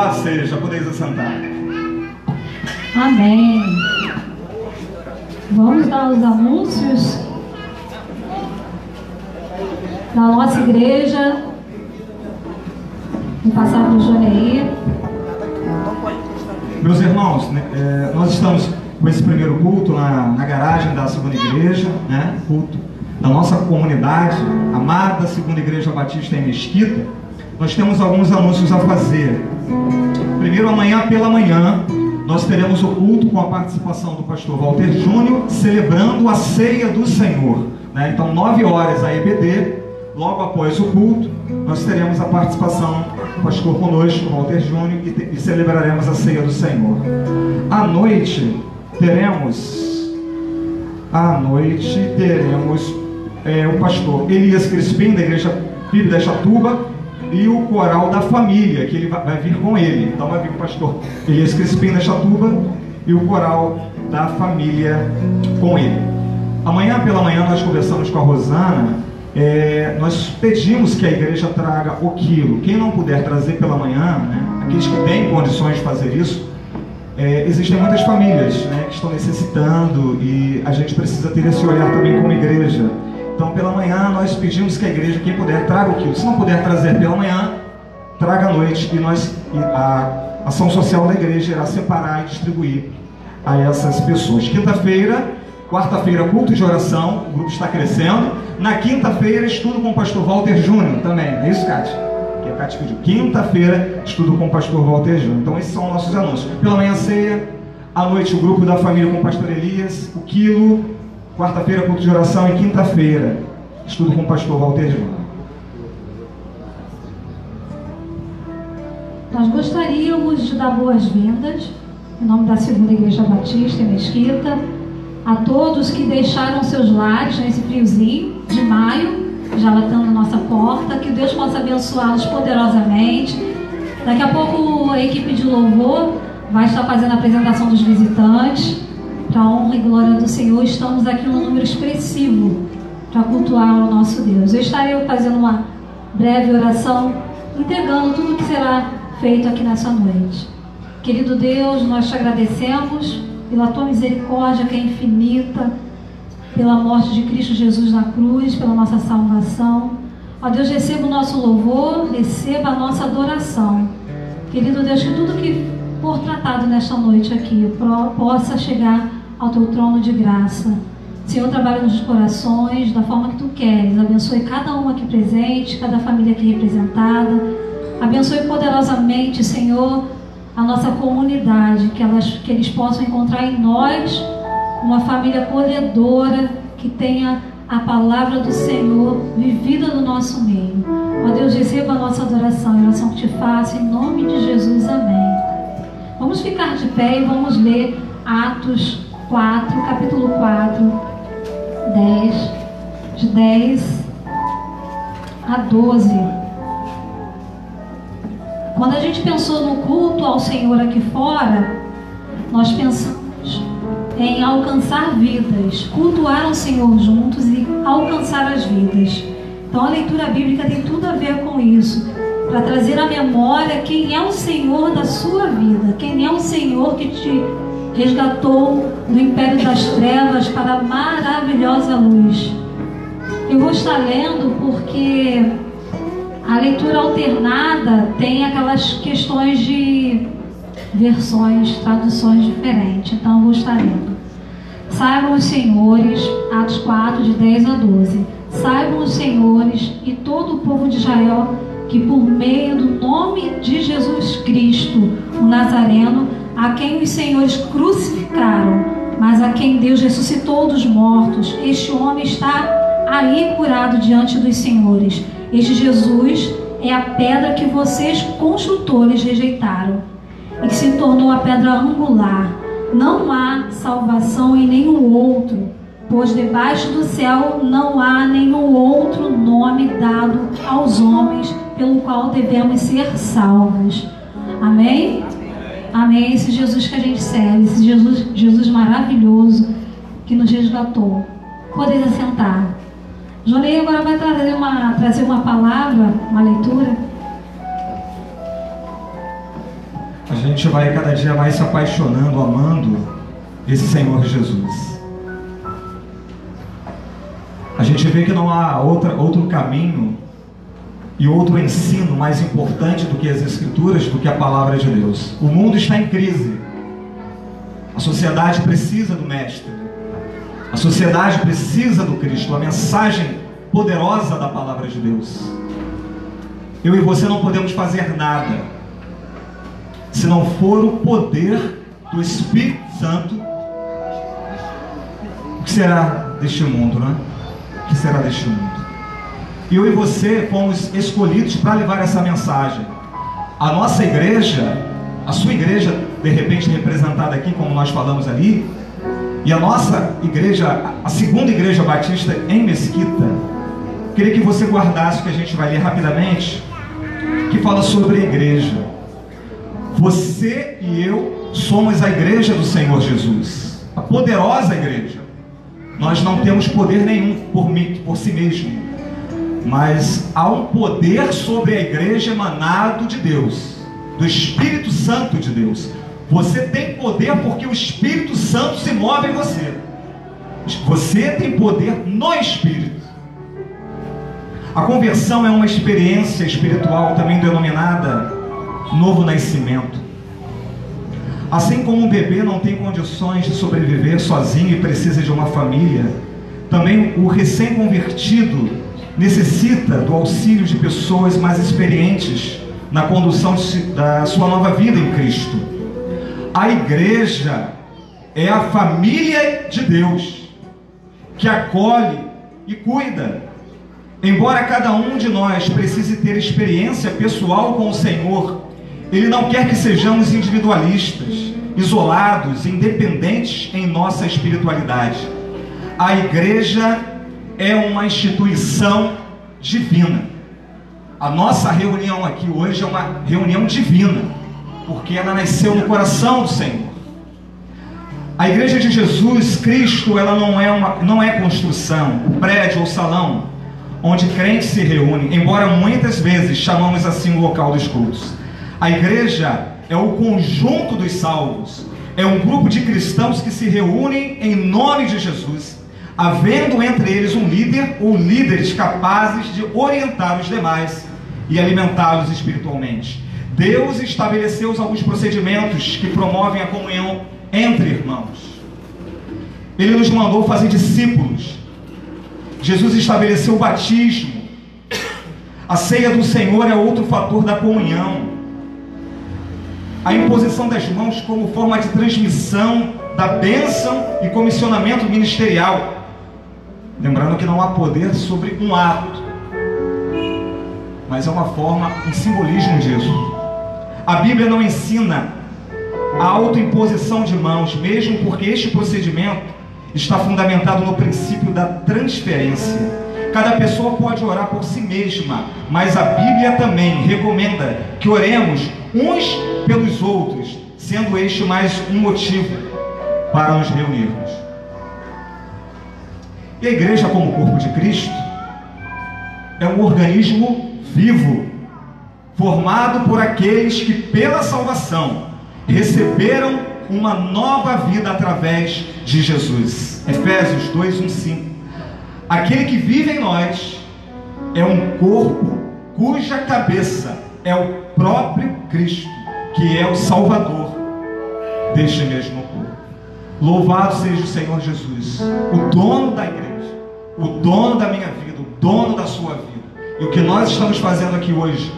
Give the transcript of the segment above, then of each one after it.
Louvado seja, podeis assentar. Amém. Vamos dar os anúncios da nossa igreja. Vou passar para o Joneir. Meus irmãos, nós estamos com esse primeiro culto na garagem da segunda igreja, né? Culto da nossa comunidade, amada segunda igreja batista em Mesquita. Nós temos alguns anúncios a fazer. Primeiro, amanhã pela manhã, nós teremos o culto com a participação do pastor Walter Júnior, celebrando a ceia do Senhor, né? Então, 9 horas a EBD, logo após o culto, nós teremos a participação do pastor conosco, Walter Júnior, e celebraremos a ceia do Senhor. À noite teremos o pastor Elias Crispim, da igreja Bíblia da Chatuba, e o coral da família, que ele vai vir com ele. Então vai vir o pastor Elias Crispim da Chatuba e o coral da família com ele. Amanhã pela manhã nós conversamos com a Rosana. Nós pedimos que a igreja traga o quilo. Quem não puder trazer pela manhã, né, aqueles que têm condições de fazer isso, existem muitas famílias, né, que estão necessitando, e a gente precisa ter esse olhar também como igreja. Então pela manhã nós pedimos que a igreja, quem puder, traga o quilo. Se não puder trazer pela manhã, traga à noite, e a ação social da igreja irá separar e distribuir a essas pessoas. Quarta-feira, culto de oração, o grupo está crescendo. Na quinta-feira, estudo com o pastor Walter Júnior também, não é isso, Cátia? Que a Cátia pediu. Quinta-feira, estudo com o pastor Walter Júnior. Então esses são nossos anúncios. Pela manhã, ceia. À noite, o grupo da família com o pastor Elias, o quilo. Quarta-feira, culto de oração. E quinta-feira, estudo com o pastor Walter Júnior. Nós gostaríamos de dar boas-vindas, em nome da segunda igreja batista em Mesquita, a todos que deixaram seus lares nesse friozinho de maio, já batendo na nossa porta. Que Deus possa abençoá-los poderosamente. Daqui a pouco a equipe de louvor vai estar fazendo a apresentação dos visitantes. Para a honra e glória do Senhor, estamos aqui num número expressivo para cultuar o nosso Deus. Eu estarei fazendo uma breve oração, entregando tudo o que será feito aqui nessa noite. Querido Deus, nós te agradecemos pela tua misericórdia, que é infinita, pela morte de Cristo Jesus na cruz, pela nossa salvação. Ó Deus, receba o nosso louvor, receba a nossa adoração. Querido Deus, que tudo que for tratado nesta noite aqui possa chegar ao teu trono de graça. Senhor, trabalha nos corações da forma que tu queres. Abençoe cada um aqui presente, cada família aqui representada. Abençoe poderosamente, Senhor, a nossa comunidade, que eles possam encontrar em nós uma família acolhedora, que tenha a palavra do Senhor vivida no nosso meio. Ó Deus, receba a nossa adoração e oração que te faço, em nome de Jesus, amém. Vamos ficar de pé e vamos ler Atos 4, capítulo 4, de 10 a 12. Quando a gente pensou no culto ao Senhor aqui fora, nós pensamos em alcançar vidas, cultuar ao Senhor juntos e alcançar as vidas. Então a leitura bíblica tem tudo a ver com isso, para trazer à memória quem é o Senhor da sua vida, quem é o Senhor que te resgatou do império das trevas para a maravilhosa luz. Eu vou estar lendo porque a leitura alternada tem aquelas questões de versões, traduções diferentes. Então eu vou estar lendo. Saibam os senhores, Atos 4, de 10 a 12. Saibam os senhores e todo o povo de Israel que por meio do nome de Jesus Cristo, o Nazareno, a quem os senhores crucificaram, mas a quem Deus ressuscitou dos mortos, este homem está aí curado diante dos senhores. Este Jesus é a pedra que vocês, construtores, rejeitaram e que se tornou a pedra angular. Não há salvação em nenhum outro, pois debaixo do céu não há nenhum outro nome dado aos homens pelo qual devemos ser salvos. Amém? Amém. Esse Jesus que a gente serve, esse Jesus maravilhoso que nos resgatou. Podeis assentar. Jonei agora vai trazer uma palavra, uma leitura. a gente vai cada dia mais se apaixonando, amando esse Senhor Jesus. A gente vê que não há outro caminho e outro ensino mais importante do que as Escrituras, do que a Palavra de Deus. O mundo está em crise. A sociedade precisa do Mestre. A sociedade precisa do Cristo, a mensagem poderosa da Palavra de Deus. Eu e você não podemos fazer nada se não for o poder do Espírito Santo. O que será deste mundo, né? O que será deste mundo? Eu e você fomos escolhidos para levar essa mensagem. A nossa igreja, a sua igreja, de repente representada aqui, como nós falamos ali, e a nossa igreja, a segunda igreja batista em Mesquita, queria que você guardasse o que a gente vai ler rapidamente, que fala sobre a igreja. Você e eu somos a igreja do Senhor Jesus, a poderosa igreja. Nós não temos poder nenhum por si mesmo, mas há um poder sobre a igreja emanado de Deus, do Espírito Santo de Deus. Você tem poder porque o Espírito Santo se move em você. Você tem poder no Espírito. A conversão é uma experiência espiritual também denominada novo nascimento. Assim como um bebê não tem condições de sobreviver sozinho e precisa de uma família, também o recém-convertido necessita do auxílio de pessoas mais experientes na condução da sua nova vida em Cristo. A igreja é a família de Deus, que acolhe e cuida. Embora cada um de nós precise ter experiência pessoal com o Senhor, Ele não quer que sejamos individualistas, isolados, independentes em nossa espiritualidade. A igreja é uma instituição divina. A nossa reunião aqui hoje é uma reunião divina, porque ela nasceu no coração do Senhor. A igreja de Jesus Cristo, ela não é construção, prédio ou salão onde crentes se reúnem, embora muitas vezes chamamos assim o local dos cultos. A igreja é o conjunto dos salvos, é um grupo de cristãos que se reúnem em nome de Jesus, havendo entre eles um líder ou líderes capazes de orientar os demais e alimentá-los espiritualmente. Deus estabeleceu alguns procedimentos que promovem a comunhão entre irmãos. Ele nos mandou fazer discípulos. Jesus estabeleceu o batismo. A ceia do Senhor é outro fator da comunhão. A imposição das mãos como forma de transmissão da bênção e comissionamento ministerial. Lembrando que não há poder sobre um ato, mas é uma forma, um simbolismo disso. A Bíblia não ensina a autoimposição de mãos, mesmo porque este procedimento está fundamentado no princípio da transferência. Cada pessoa pode orar por si mesma, mas a Bíblia também recomenda que oremos uns pelos outros, sendo este mais um motivo para nos reunirmos. E a igreja, como corpo de Cristo, é um organismo vivo, formado por aqueles que pela salvação receberam uma nova vida através de Jesus. Efésios 2:1-5. Aquele que vive em nós é um corpo cuja cabeça é o próprio Cristo, que é o Salvador deste mesmo corpo. Louvado seja o Senhor Jesus, o dono da igreja, o dono da minha vida, o dono da sua vida. E o que nós estamos fazendo aqui hoje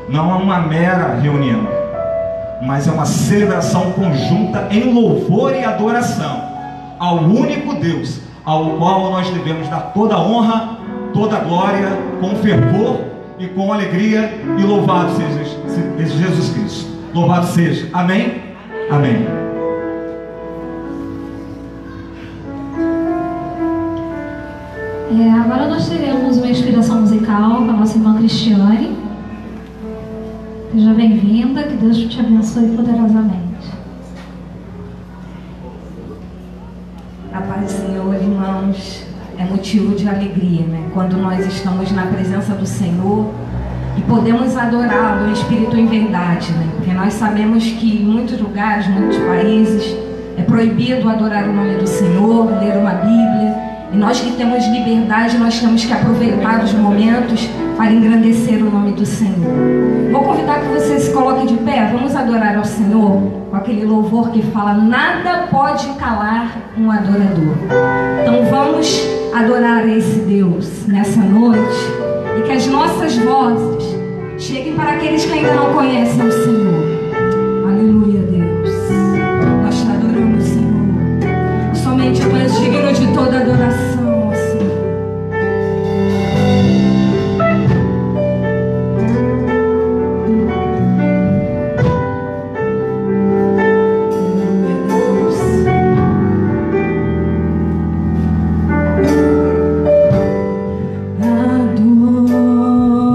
não é uma mera reunião, mas é uma celebração conjunta em louvor e adoração ao único Deus, ao qual nós devemos dar toda a honra, toda a glória, com fervor e com alegria. E louvado seja Jesus Cristo. Louvado seja. Amém? Amém. Agora nós teremos uma inspiração musical com a nossa irmã Cristiane. Seja bem-vinda, que Deus te abençoe poderosamente. A paz do Senhor, irmãos, é motivo de alegria, né? Quando nós estamos na presença do Senhor, e podemos adorá-lo em espírito e em verdade, né? Porque nós sabemos que em muitos lugares, muitos países, é proibido adorar o nome do Senhor, ler uma Bíblia. E nós que temos liberdade, nós temos que aproveitar os momentos para engrandecer o nome do Senhor. Vou convidar que você se coloque de pé. Vamos adorar ao Senhor com aquele louvor que fala: nada pode calar um adorador. Então vamos adorar esse Deus nessa noite, e que as nossas vozes cheguem para aqueles que ainda não conhecem o Senhor. Aleluia, Deus. Nós te adoramos, Senhor. Somente Tu és digno de toda adoração, ó Senhor.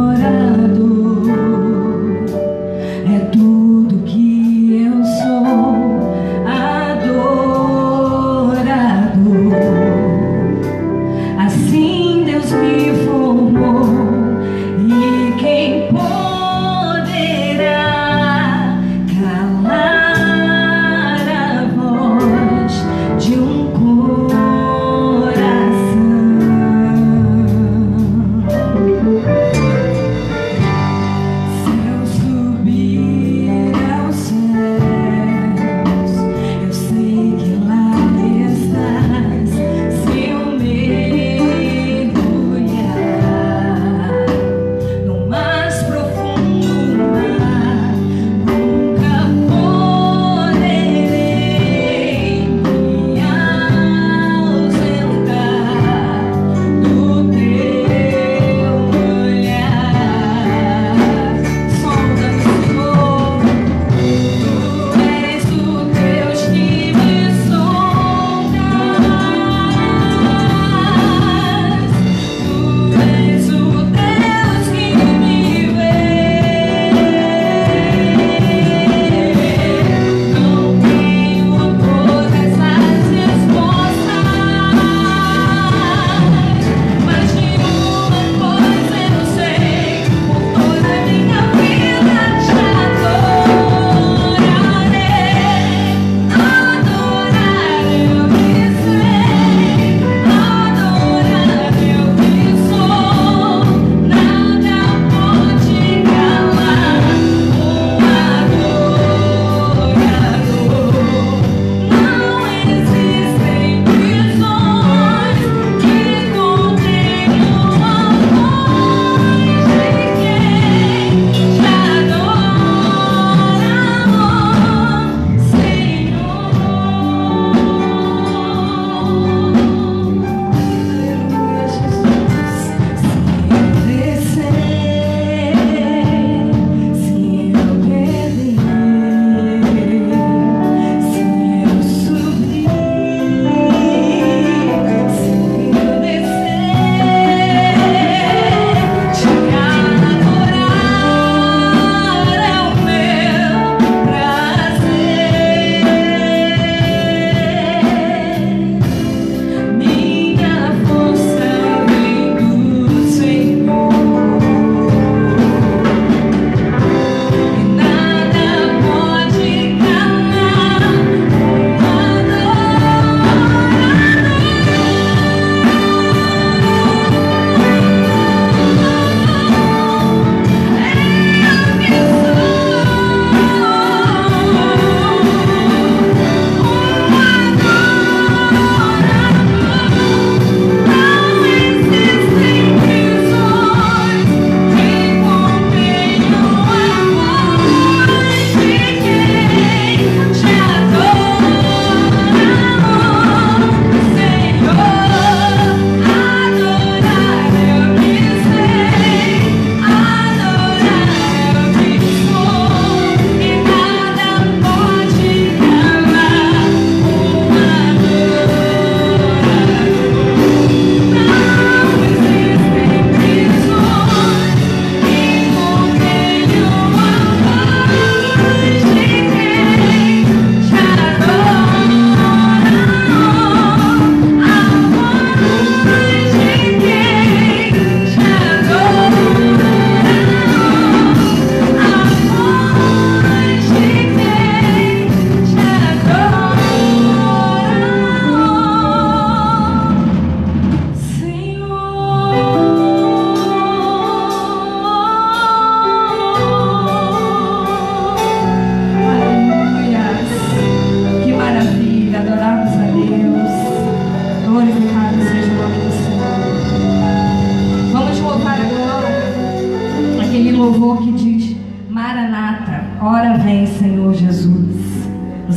Adorador é Tu.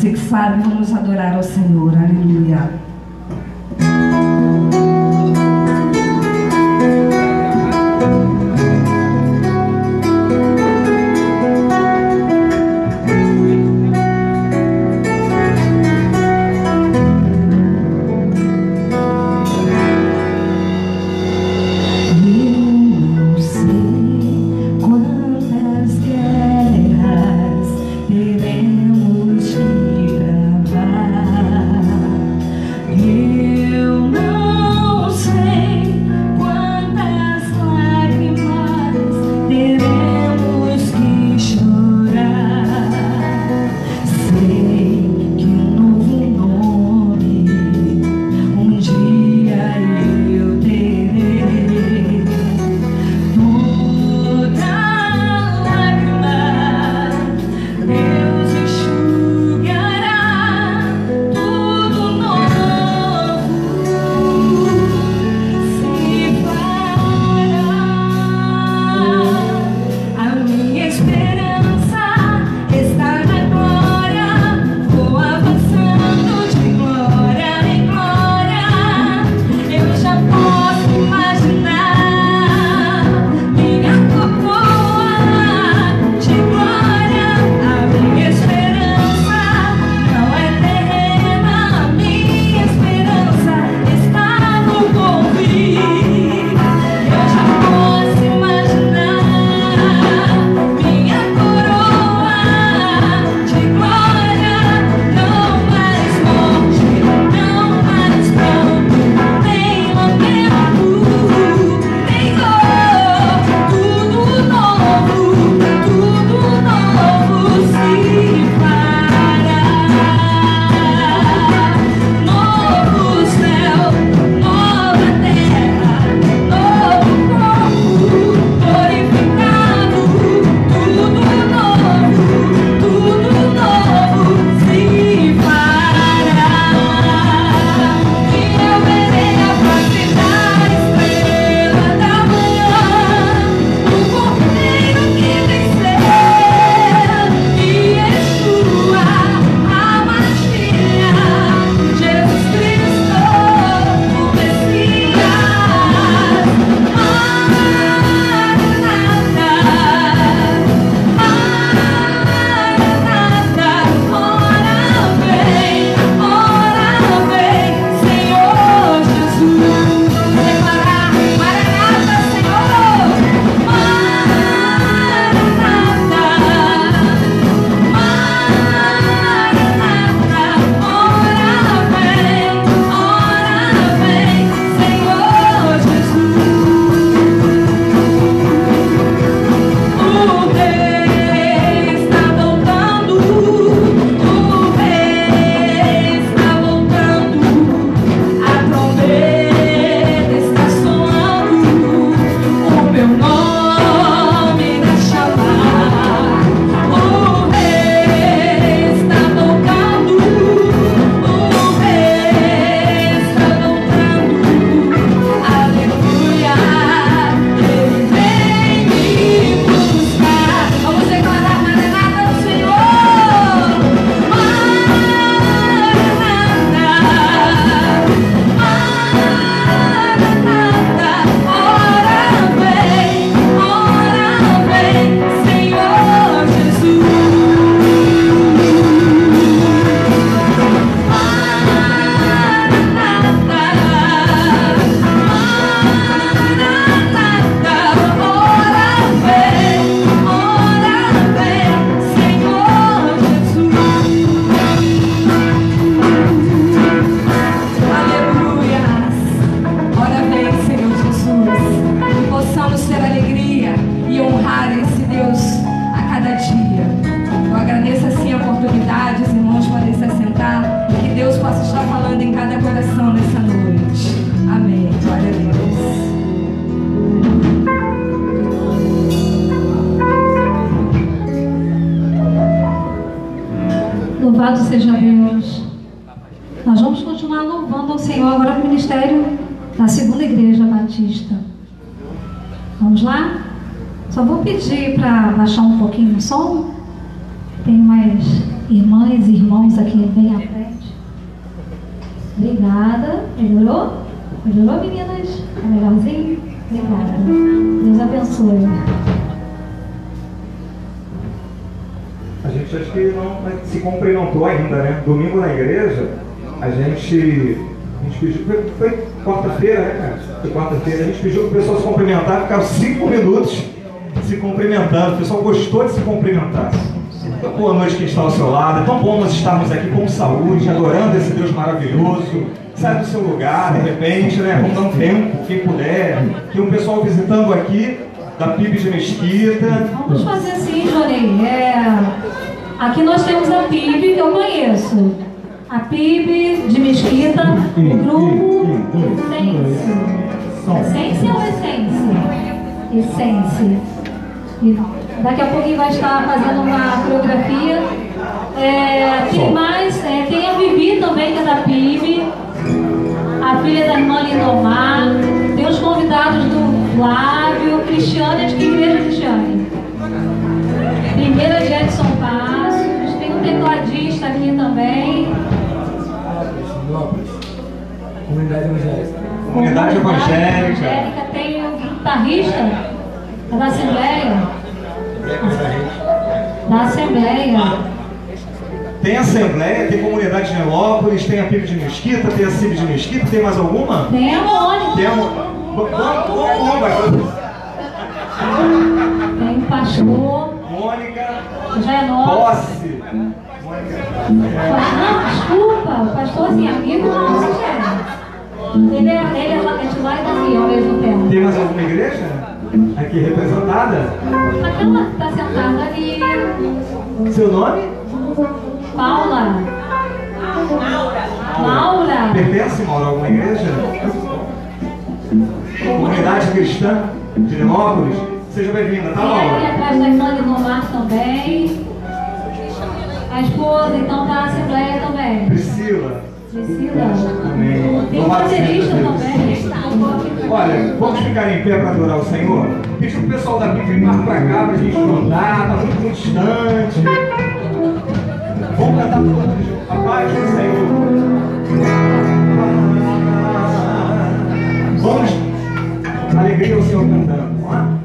Você que sabe, vamos adorar ao Senhor. Aleluia. Louvado seja Deus. Nós vamos continuar louvando ao Senhor agora no ministério da Segunda Igreja Batista. Vamos lá? Só vou pedir para baixar um pouquinho o som. Tem mais irmãs e irmãos aqui bem à frente. Obrigada. Melhorou? Melhorou, meninas? Tá melhorzinho? Obrigada. Deus abençoe. A gente acho que não se cumprimentou ainda, né? Domingo na igreja, a gente pediu, foi quarta-feira, né, cara? Foi quarta-feira, a gente pediu para o pessoal se cumprimentar, ficaram 5 minutos se cumprimentando. O pessoal gostou de se cumprimentar. Então, boa noite quem está ao seu lado. É tão bom nós estarmos aqui com saúde, adorando esse Deus maravilhoso. Sai do seu lugar, de repente, né? Vamos dar um tempo, quem puder. Tem um pessoal visitando aqui, da PIB de Mesquita. Vamos fazer assim, Johnny. Aqui nós temos a PIB que eu conheço. A PIB de Mesquita, o grupo Essência ou Essência? Essência. E daqui a pouquinho vai estar fazendo uma coreografia. Tem mais, tem a Vivi também, que é da PIB, a filha da irmã Lindomar, tem os convidados do Flávio, Cristiane, de que igreja, Cristiane? Primeira de Edson Passos, tem um tecladista aqui também. Comunidade Evangélica. Comunidade Evangélica. Tem um guitarrista da Assembleia. Da Assembleia. Tem Assembleia, tem Comunidade de Nelópolis, tem a PIB de Mesquita, tem a CIB de Mesquita, tem mais alguma? Tem a Mônica. Tem o pastor. Mônica. Já é nosso. Posse. Não, desculpa, o pastor assim, amigo nosso, gente. Ele é de lá e daqui ao mesmo tempo. Tem mais alguma igreja aqui representada? Aquela que está sentada ali. Seu nome? Paula. Laura. Pertence, Maura, a alguma igreja? Comunidade Cristã de Nelópolis? Seja bem-vinda, tá, Laura? Tem aqui atrás da irmã Lindomar também. A esposa, então, da Assembleia também. Priscila. Amém. Tem um baterista também. Olha, vamos ficar em pé para adorar o Senhor? Pedir pro pessoal da PIB vir para cá para a gente cantar, tá muito distante. Vamos cantar todos. A paz do Senhor. Vamos. Alegria ao Senhor cantando. Vamos lá?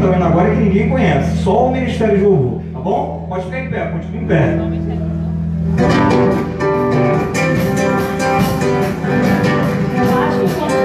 está vendo agora que ninguém conhece, só o Ministério de Louvor, tá bom? Pode ficar em pé, continue em pé. Eu acho que eu posso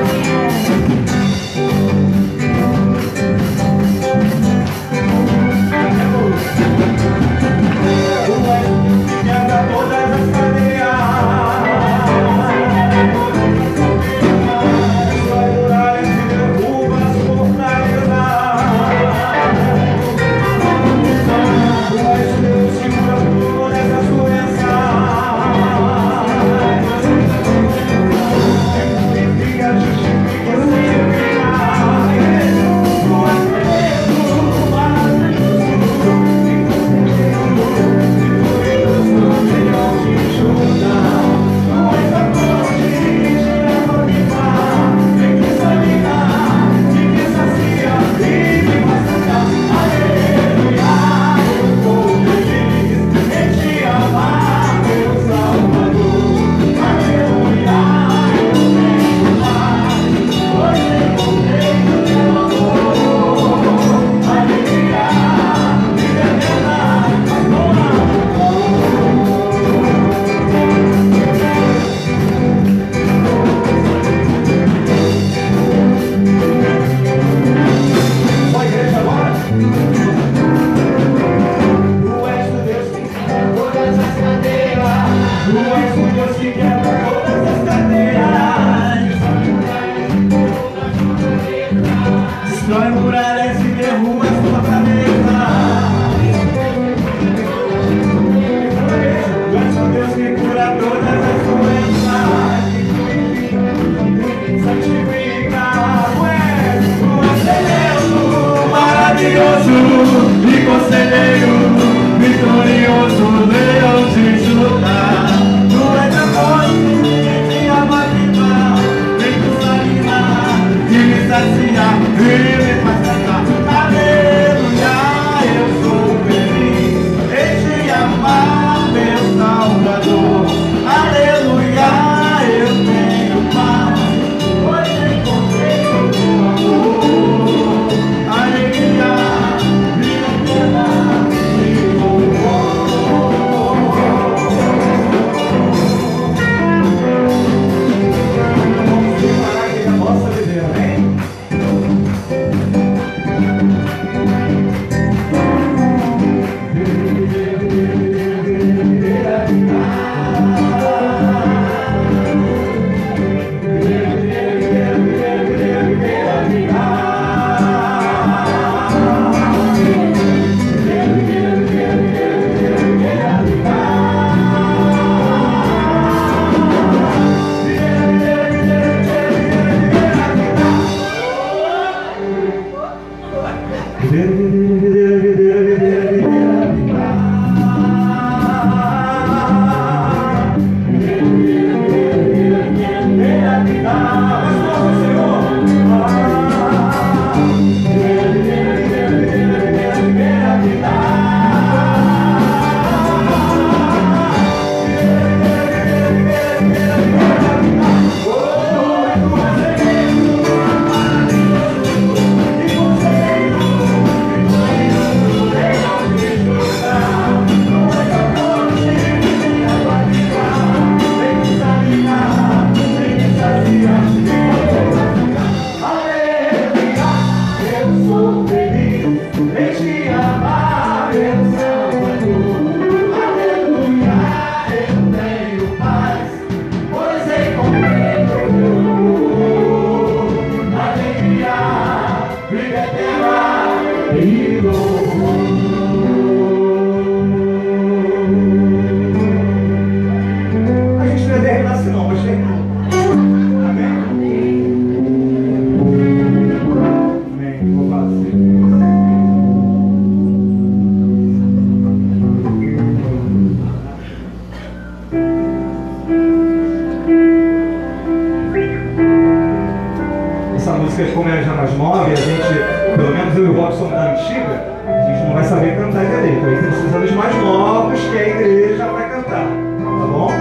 Como é já mais nova, e a gente, pelo menos eu e o Robson da antiga, a gente não vai saber cantar direito. Aí precisa dos mais novos que a igreja vai cantar, tá bom?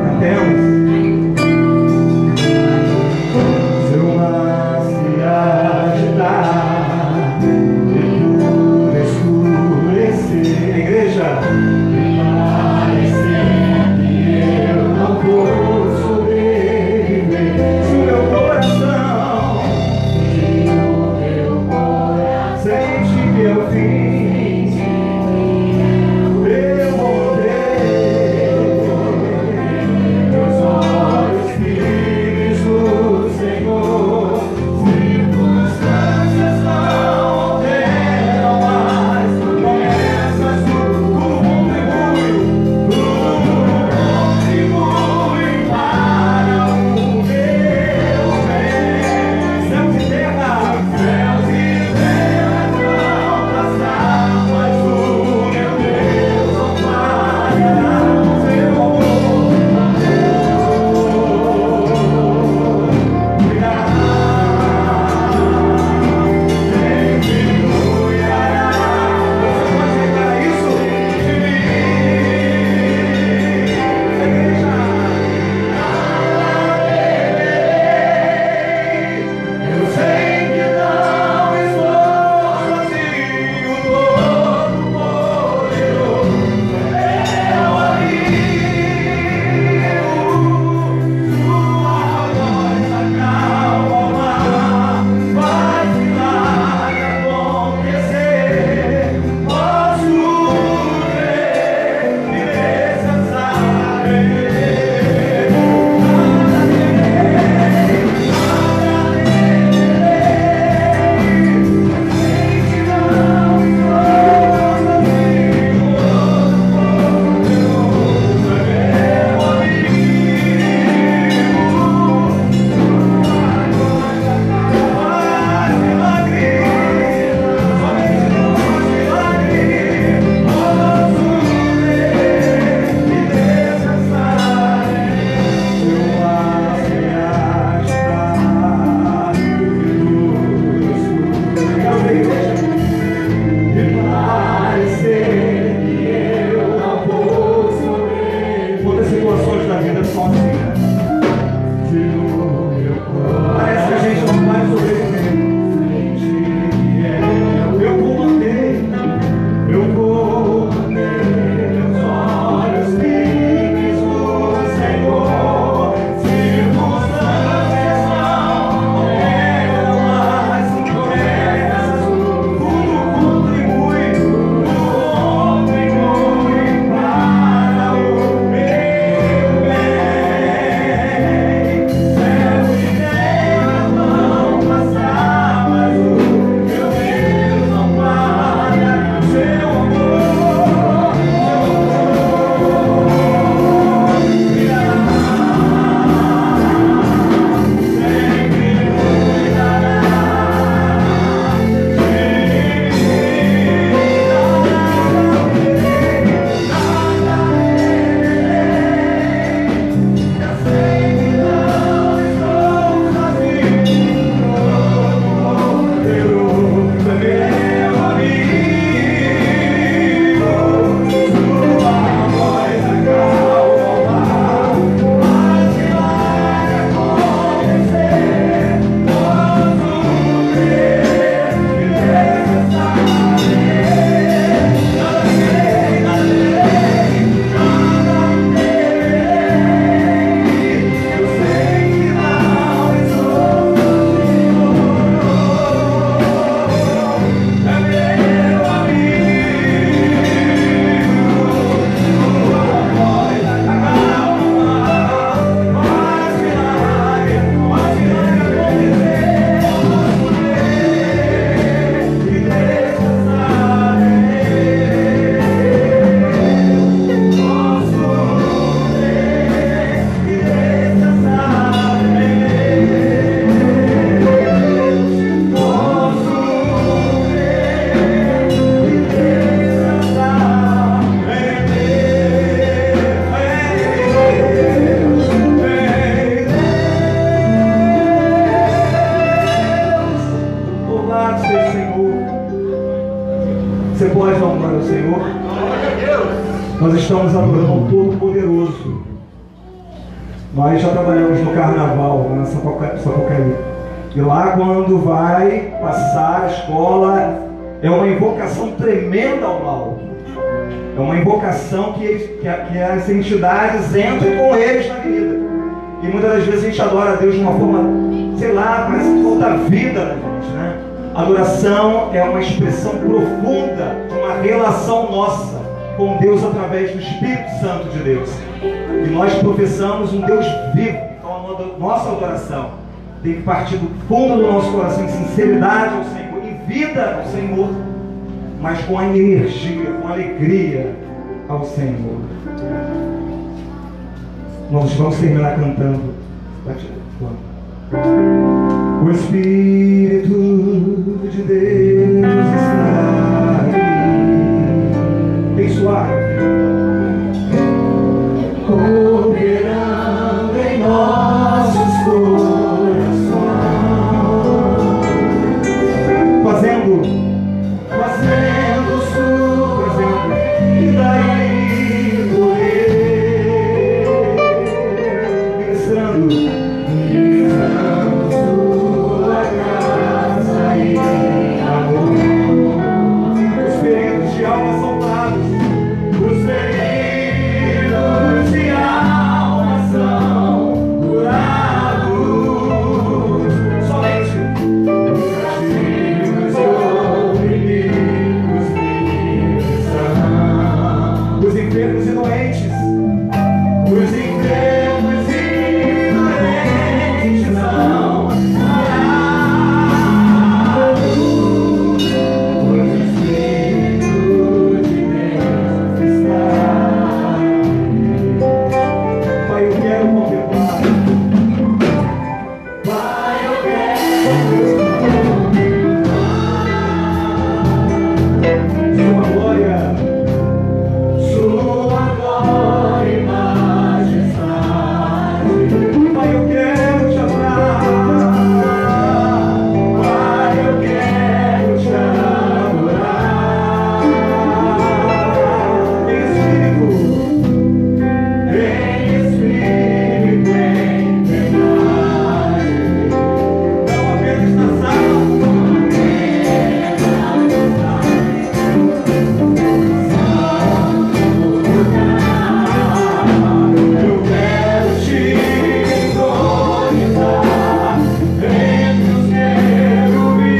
Cantemos. Se o mar se agitar Nós estamos adorando o Todo-Poderoso. Nós já trabalhamos no Carnaval, na Sapucaí. E lá, quando vai passar a escola, é uma invocação tremenda ao mal. É uma invocação que as entidades entrem com eles na vida. E muitas das vezes a gente adora a Deus de uma forma, sei lá, parece que falta vida na gente, né? Adoração é uma expressão profunda de uma relação nossa com Deus através do Espírito Santo de Deus. E nós professamos um Deus vivo. Então a nossa adoração tem que partir do fundo do nosso coração, em sinceridade ao Senhor, em vida ao Senhor, mas com energia, com alegria ao Senhor. Nós vamos terminar cantando. O Espírito de Deus está aqui. Bem suave. Operando em nossos corações, fazendo e daí correr, ministrando sua casa e amor. Os feridos de alma são dados, os feridos de alma são curados. Somente os castigos e oprimidos livres são. Os enfermos e doentes, os enfermos e doentes são curados. O Espírito de Deus está aqui. Pai, eu quero contemplar. Pai, eu quero Sua glória, Sua glória e majestade. Pai, eu quero te adorar. Pai, eu quero te adorar. Em espírito, em verdade. Não apenas na sala, eu quero te encontrar entre os querubins.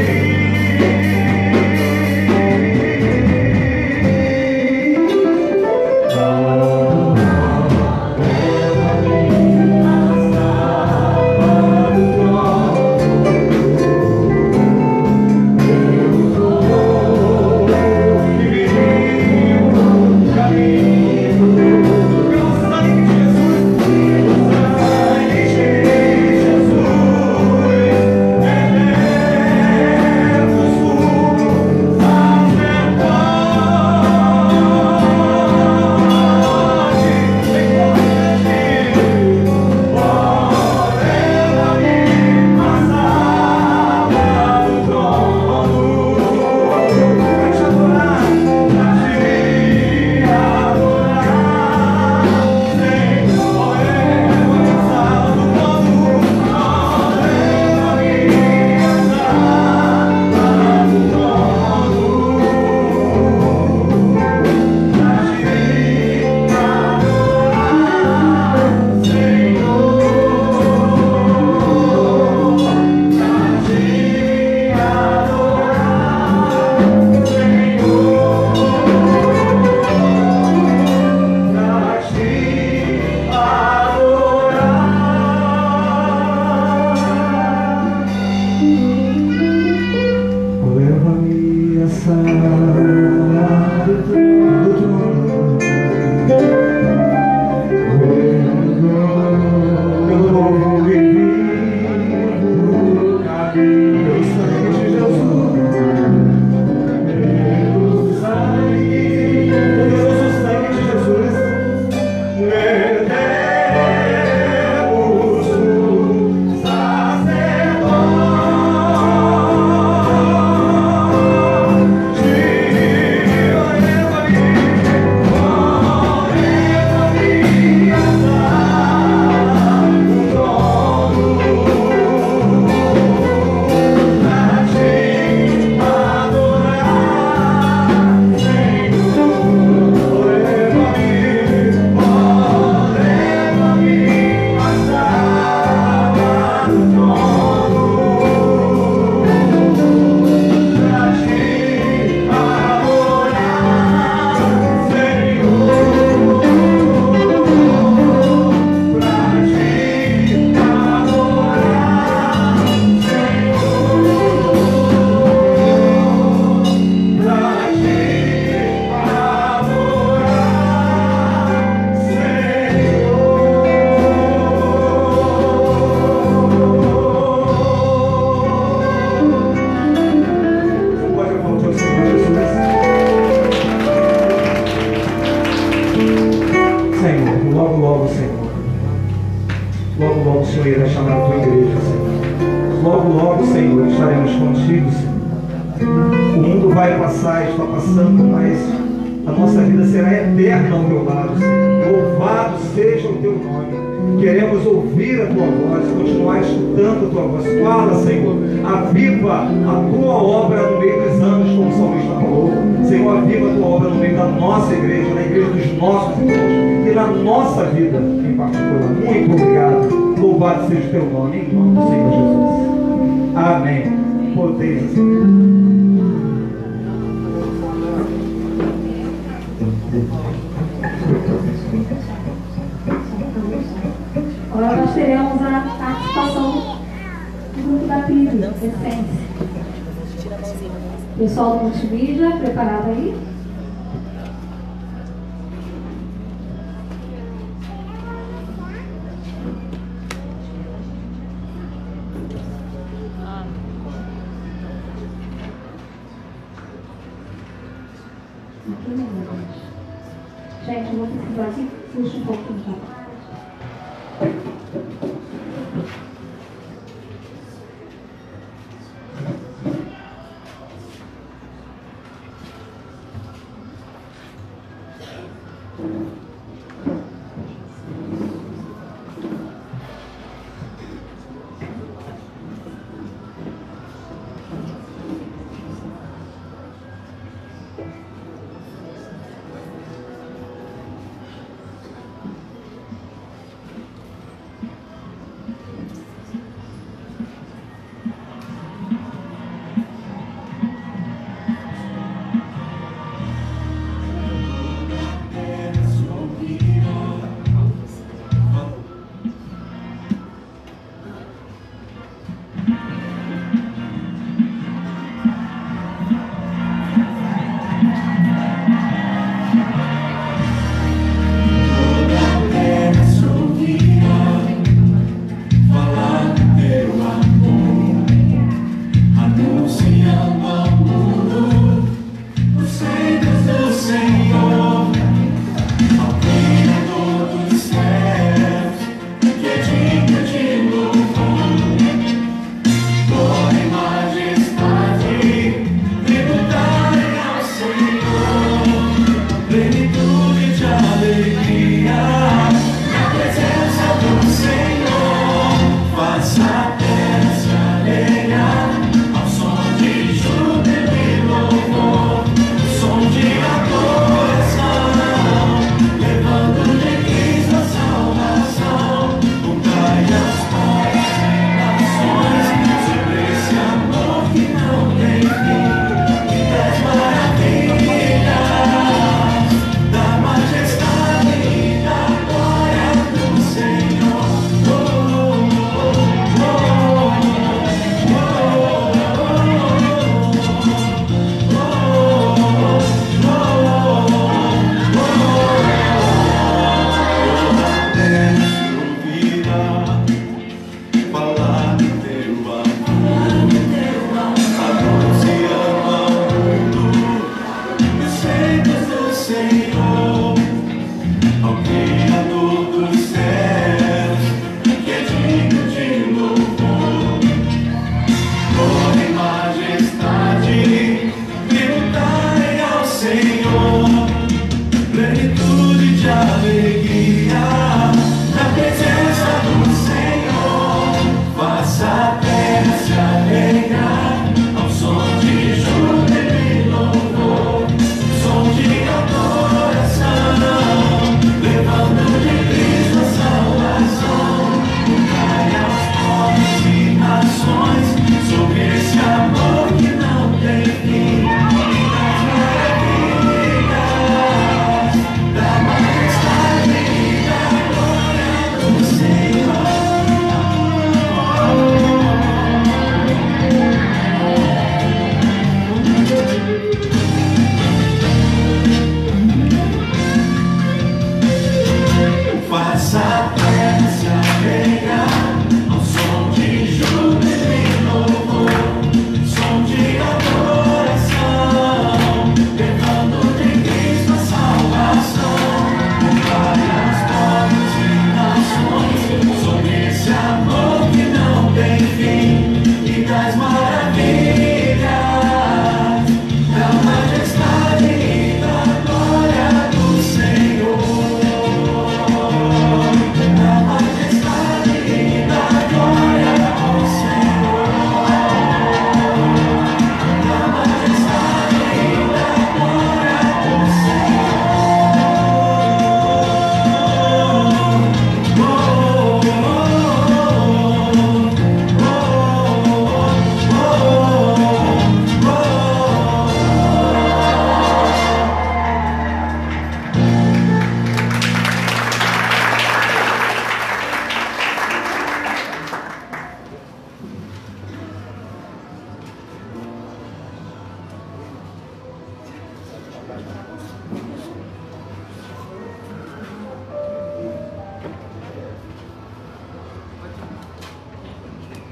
Leva-me a sala do trono, pelo novo e vivo caminho, pelo sangue de Jesus, pelo sangue, poderoso sangue de Jesus. Sacerdote Senhor irá chamar a tua igreja, Senhor. Logo, logo, Senhor, estaremos contigo, Senhor. O mundo vai passar, está passando, mas a nossa vida será eterna ao teu lado, Senhor. Louvado seja o teu nome. Queremos ouvir a tua voz, continuar escutando a tua voz. Fala, Senhor, aviva a tua obra no meio dos anos, como o salmista falou. Senhor, aviva a tua obra no meio da nossa igreja, na igreja dos nossos irmãos e na nossa vida em particular. Muito obrigado. Louvado seja o teu nome, em nome do Senhor Jesus. Amém. Podeis. Agora nós teremos a participação do grupo da PIB, Essência. Pessoal do multimídia, preparado aí? Gente, eu vou precisar aqui, puxa um pouquinho, tá? Sobre esse amor que não tem fim, das maravilhas.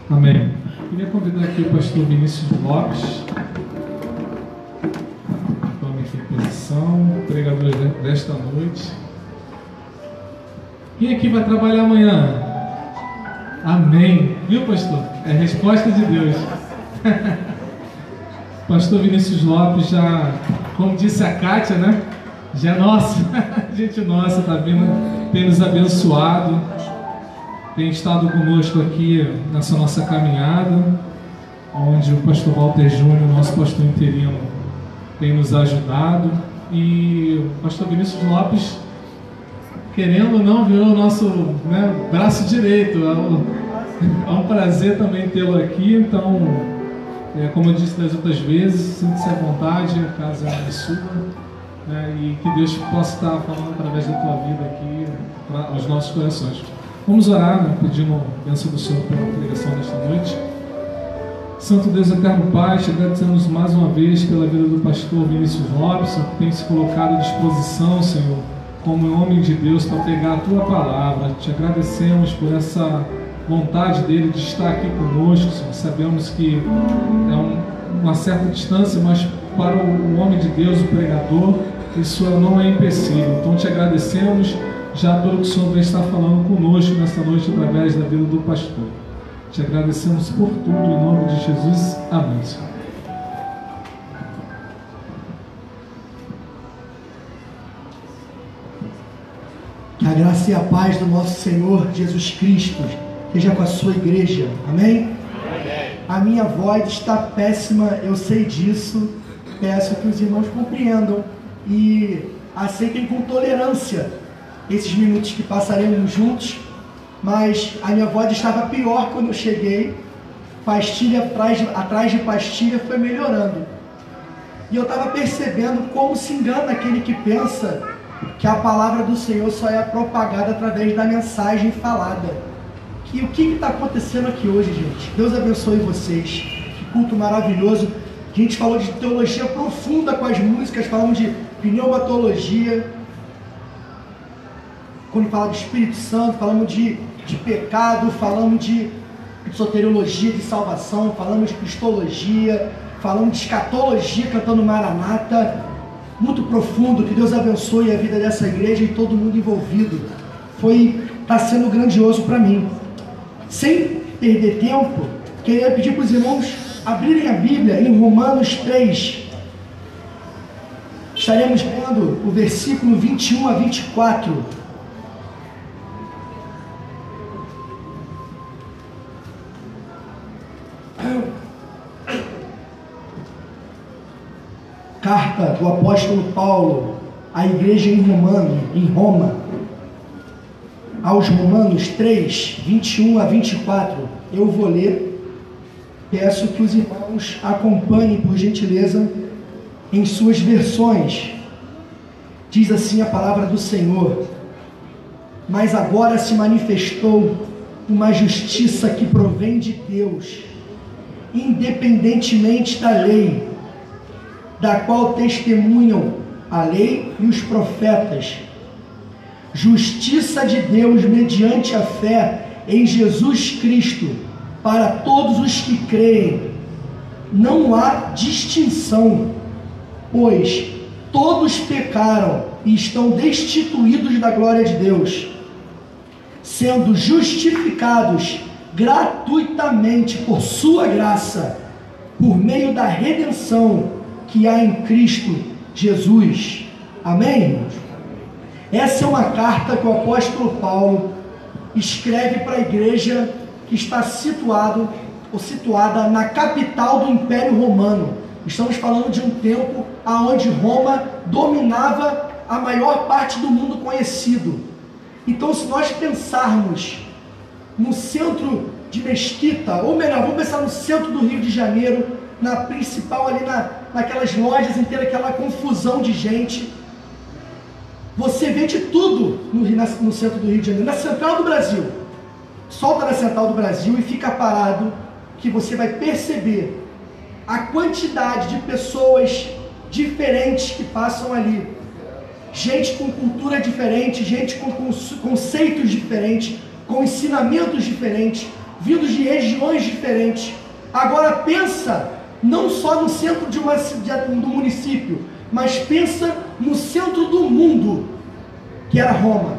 Amém. Queria convidar aqui o pastor Vinícius Lopes para uma intervenção, pregador desta noite. Quem aqui vai trabalhar amanhã? Amém. Viu, pastor? É a resposta de Deus. Pastor Vinícius Lopes já, como disse a Kátia, né? Já é nosso. Gente nossa, tá vindo, tem nos abençoado. Tem estado conosco aqui nessa nossa caminhada, onde o pastor Walter Júnior, nosso pastor interino, tem nos ajudado. E o pastor Vinícius Lopes, querendo ou não, virou o nosso braço direito. É um prazer também tê-lo aqui. Então, como eu disse das outras vezes, sinta-se à vontade, a casa é sua. E que Deus possa estar falando através da tua vida aqui aos nossos corações. Vamos orar, pedindo a bênção do Senhor pela pregação desta noite. Santo Deus, eterno Pai, te agradecemos mais uma vez pela vida do pastor Vinícius Lopes, que tem se colocado à disposição, Senhor, como homem de Deus, para pregar a tua palavra. Te agradecemos por essa vontade dele de estar aqui conosco, Senhor. Sabemos que é uma certa distância, mas para o homem de Deus, o pregador, isso não é empecilho. Então te agradecemos já pelo que o Senhor vai estar falando conosco nesta noite através da vida do pastor. Te agradecemos por tudo, em nome de Jesus. Amém, Senhor. Que a graça e a paz do nosso Senhor Jesus Cristo esteja com a sua igreja. Amém? Amém. A minha voz está péssima, eu sei disso. Peço que os irmãos compreendam e aceitem com tolerância esses minutos que passaremos juntos, mas a minha voz estava pior quando eu cheguei, pastilha atrás de pastilha foi melhorando, e eu estava percebendo como se engana aquele que pensa que a palavra do Senhor só é propagada através da mensagem falada. E o que está acontecendo aqui hoje, gente? Deus abençoe vocês, que culto maravilhoso. A gente falou de teologia profunda com as músicas, falamos de pneumatologia. Quando fala de Espírito Santo, falamos de pecado, falamos de soteriologia, de salvação, falamos de cristologia, falamos de escatologia, cantando Maranata. Muito profundo, que Deus abençoe a vida dessa igreja e todo mundo envolvido. Está sendo grandioso para mim. Sem perder tempo, queria pedir para os irmãos abrirem a Bíblia em Romanos 3. Estaremos lendo o versículo 21 a 24. Carta do apóstolo Paulo à igreja em Roma, aos Romanos 3, 21 a 24. Eu vou ler, peço que os irmãos acompanhem, por gentileza, em suas versões. Diz assim a palavra do Senhor: mas agora se manifestou uma justiça que provém de Deus, independentemente da lei, da qual testemunham a lei e os profetas. Justiça de Deus mediante a fé em Jesus Cristo, para todos os que creem. Não há distinção, pois todos pecaram e estão destituídos da glória de Deus, sendo justificados gratuitamente por sua graça, por meio da redenção que há em Cristo Jesus. Amém, irmãos? Essa é uma carta que o apóstolo Paulo escreve para a igreja que está situada na capital do Império Romano. Estamos falando de um tempo onde Roma dominava a maior parte do mundo conhecido. Então, se nós pensarmos no centro de Mesquita, ou melhor, vamos pensar no centro do Rio de Janeiro, na principal, ali naquelas lojas inteiras, aquela confusão de gente. Você vê de tudo no centro do Rio de Janeiro, na central do Brasil. Solta na central do Brasil e fica parado, que você vai perceber a quantidade de pessoas diferentes que passam ali. Gente com cultura diferente, gente com conceitos diferentes, com ensinamentos diferentes, vindos de regiões diferentes. Agora pensa não só no centro do município, mas pensa no centro do mundo, que era Roma.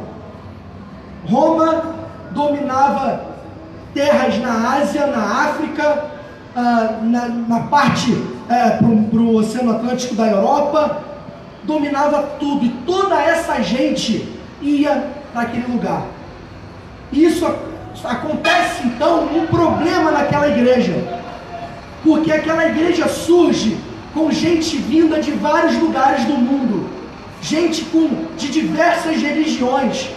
Roma dominava terras na Ásia, na África, na parte para o Oceano Atlântico da Europa, dominava tudo, e toda essa gente ia para aquele lugar. Isso acontece então um problema naquela igreja, porque aquela igreja surge com gente vinda de vários lugares do mundo, gente de diversas religiões,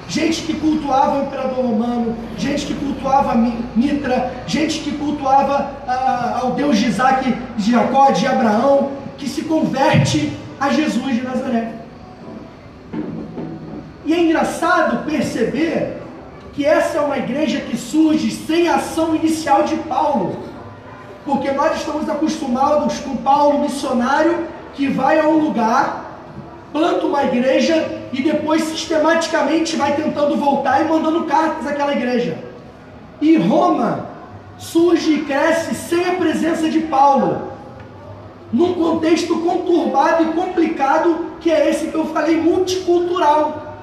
gente que cultuava o imperador romano, gente que cultuava Mitra, gente que cultuava ao Deus de Isaac, de Jacó, de Abraão, que se converte a Jesus de Nazaré. E é engraçado perceber que essa é uma igreja que surge sem a ação inicial de Paulo, porque nós estamos acostumados com Paulo, missionário, que vai a um lugar, planta uma igreja e depois sistematicamente vai tentando voltar e mandando cartas àquela igreja. E Roma surge e cresce sem a presença de Paulo, num contexto conturbado e complicado, que é esse que eu falei, multicultural.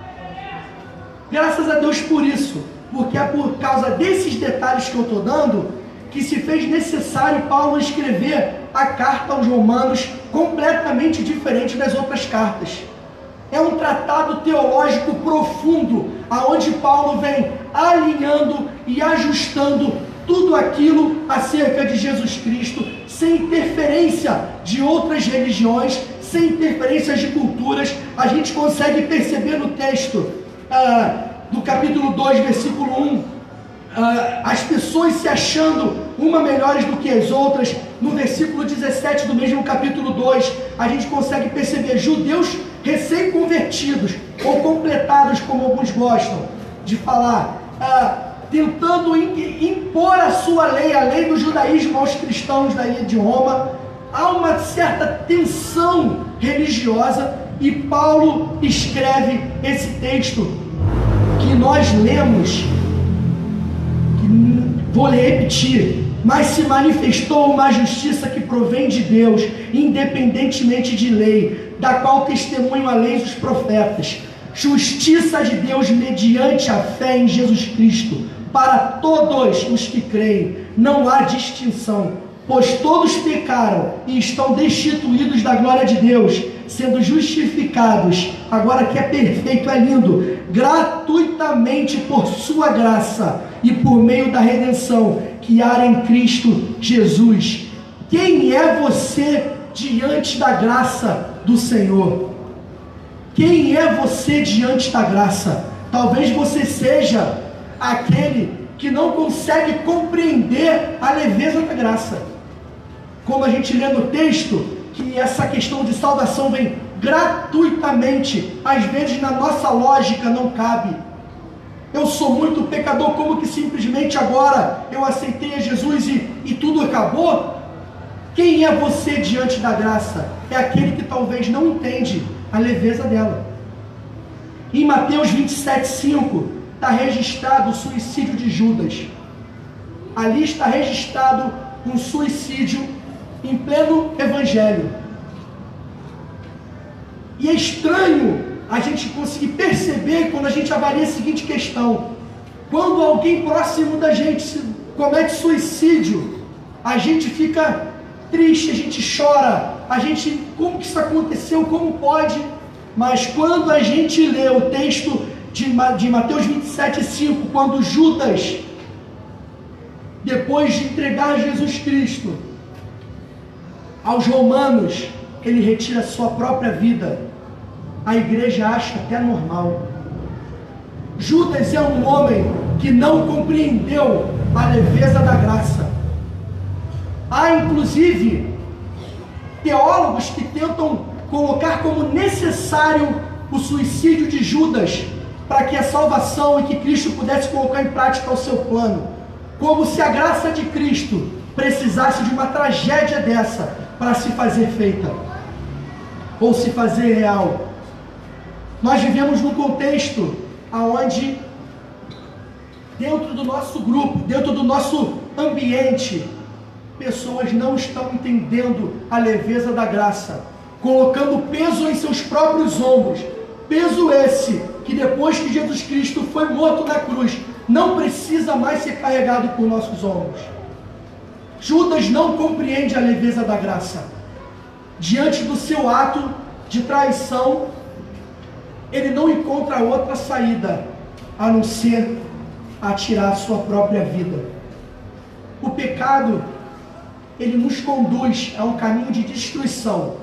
Graças a Deus por isso, porque é por causa desses detalhes que eu estou dando, que se fez necessário Paulo escrever a carta aos Romanos completamente diferente das outras cartas. É um tratado teológico profundo, aonde Paulo vem alinhando e ajustando tudo aquilo acerca de Jesus Cristo, sem interferência de outras religiões, sem interferências de culturas. A gente consegue perceber no texto do capítulo 2, versículo 1, as pessoas se achando uma melhores do que as outras. No versículo 17 do mesmo capítulo 2, a gente consegue perceber judeus recém-convertidos, ou completados, como alguns gostam de falar, tentando impor a sua lei, a lei do judaísmo aos cristãos da ilha de Roma. Há uma certa tensão religiosa, e Paulo escreve esse texto que nós lemos, vou repetir: mas se manifestou uma justiça que provém de Deus, independentemente de lei, da qual testemunham a lei e os profetas, justiça de Deus mediante a fé em Jesus Cristo, para todos os que creem. Não há distinção, pois todos pecaram e estão destituídos da glória de Deus, sendo justificados, agora que é perfeito, é lindo, gratuitamente por sua graça e por meio da redenção que há em Cristo Jesus. Quem é você diante da graça do Senhor? Quem é você diante da graça? Talvez você seja aquele que não consegue compreender a leveza da graça. Como a gente lê no texto, que essa questão de salvação vem gratuitamente, às vezes na nossa lógica não cabe. Eu sou muito pecador, como que simplesmente agora eu aceitei a Jesus e tudo acabou? Quem é você diante da graça? É aquele que talvez não entende a leveza dela. Em Mateus 27:5 está registrado o suicídio de Judas. Ali está registrado um suicídio em pleno evangelho. E é estranho a gente conseguir perceber quando a gente avalia a seguinte questão: quando alguém próximo da gente comete suicídio, a gente fica triste, a gente chora, a gente, como que isso aconteceu, como pode? Mas quando a gente lê o texto de Mateus 27:5, quando Judas, depois de entregar Jesus Cristo aos romanos, ele retira a sua própria vida, a igreja acha até normal. Judas é um homem que não compreendeu a leveza da graça. Há inclusive teólogos que tentam colocar como necessário o suicídio de Judas para que a salvação e que Cristo pudesse colocar em prática o seu plano, como se a graça de Cristo precisasse de uma tragédia dessa para se fazer feita. ou se fazer real. Nós vivemos num contexto onde, dentro do nosso grupo, dentro do nosso ambiente, pessoas não estão entendendo a leveza da graça, colocando peso em seus próprios ombros. Peso esse que depois que Jesus Cristo foi morto na cruz, não precisa mais ser carregado por nossos ombros. Judas não compreende a leveza da graça. Diante do seu ato de traição, ele não encontra outra saída a não ser atirar a sua própria vida. O pecado, ele nos conduz a um caminho de destruição.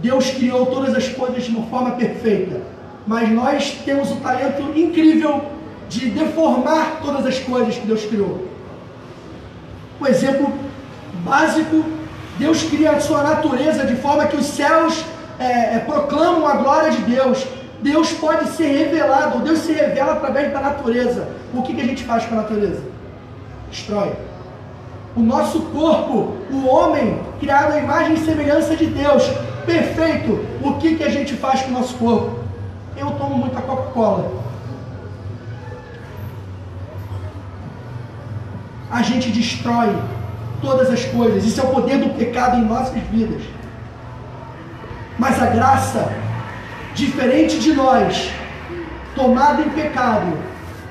Deus criou todas as coisas de uma forma perfeita, mas nós temos o talento incrível de deformar todas as coisas que Deus criou. Um exemplo básico: Deus cria a sua natureza de forma que os céus proclamam a glória de Deus. Deus pode ser revelado, Deus se revela através da natureza. O que a gente faz com a natureza? Destrói. O nosso corpo, o homem, criado à imagem e semelhança de Deus, perfeito, o que a gente faz com o nosso corpo? Eu tomo muita Coca-Cola. A gente destrói todas as coisas. Isso é o poder do pecado em nossas vidas. Mas a graça, diferente de nós, tomada em pecado,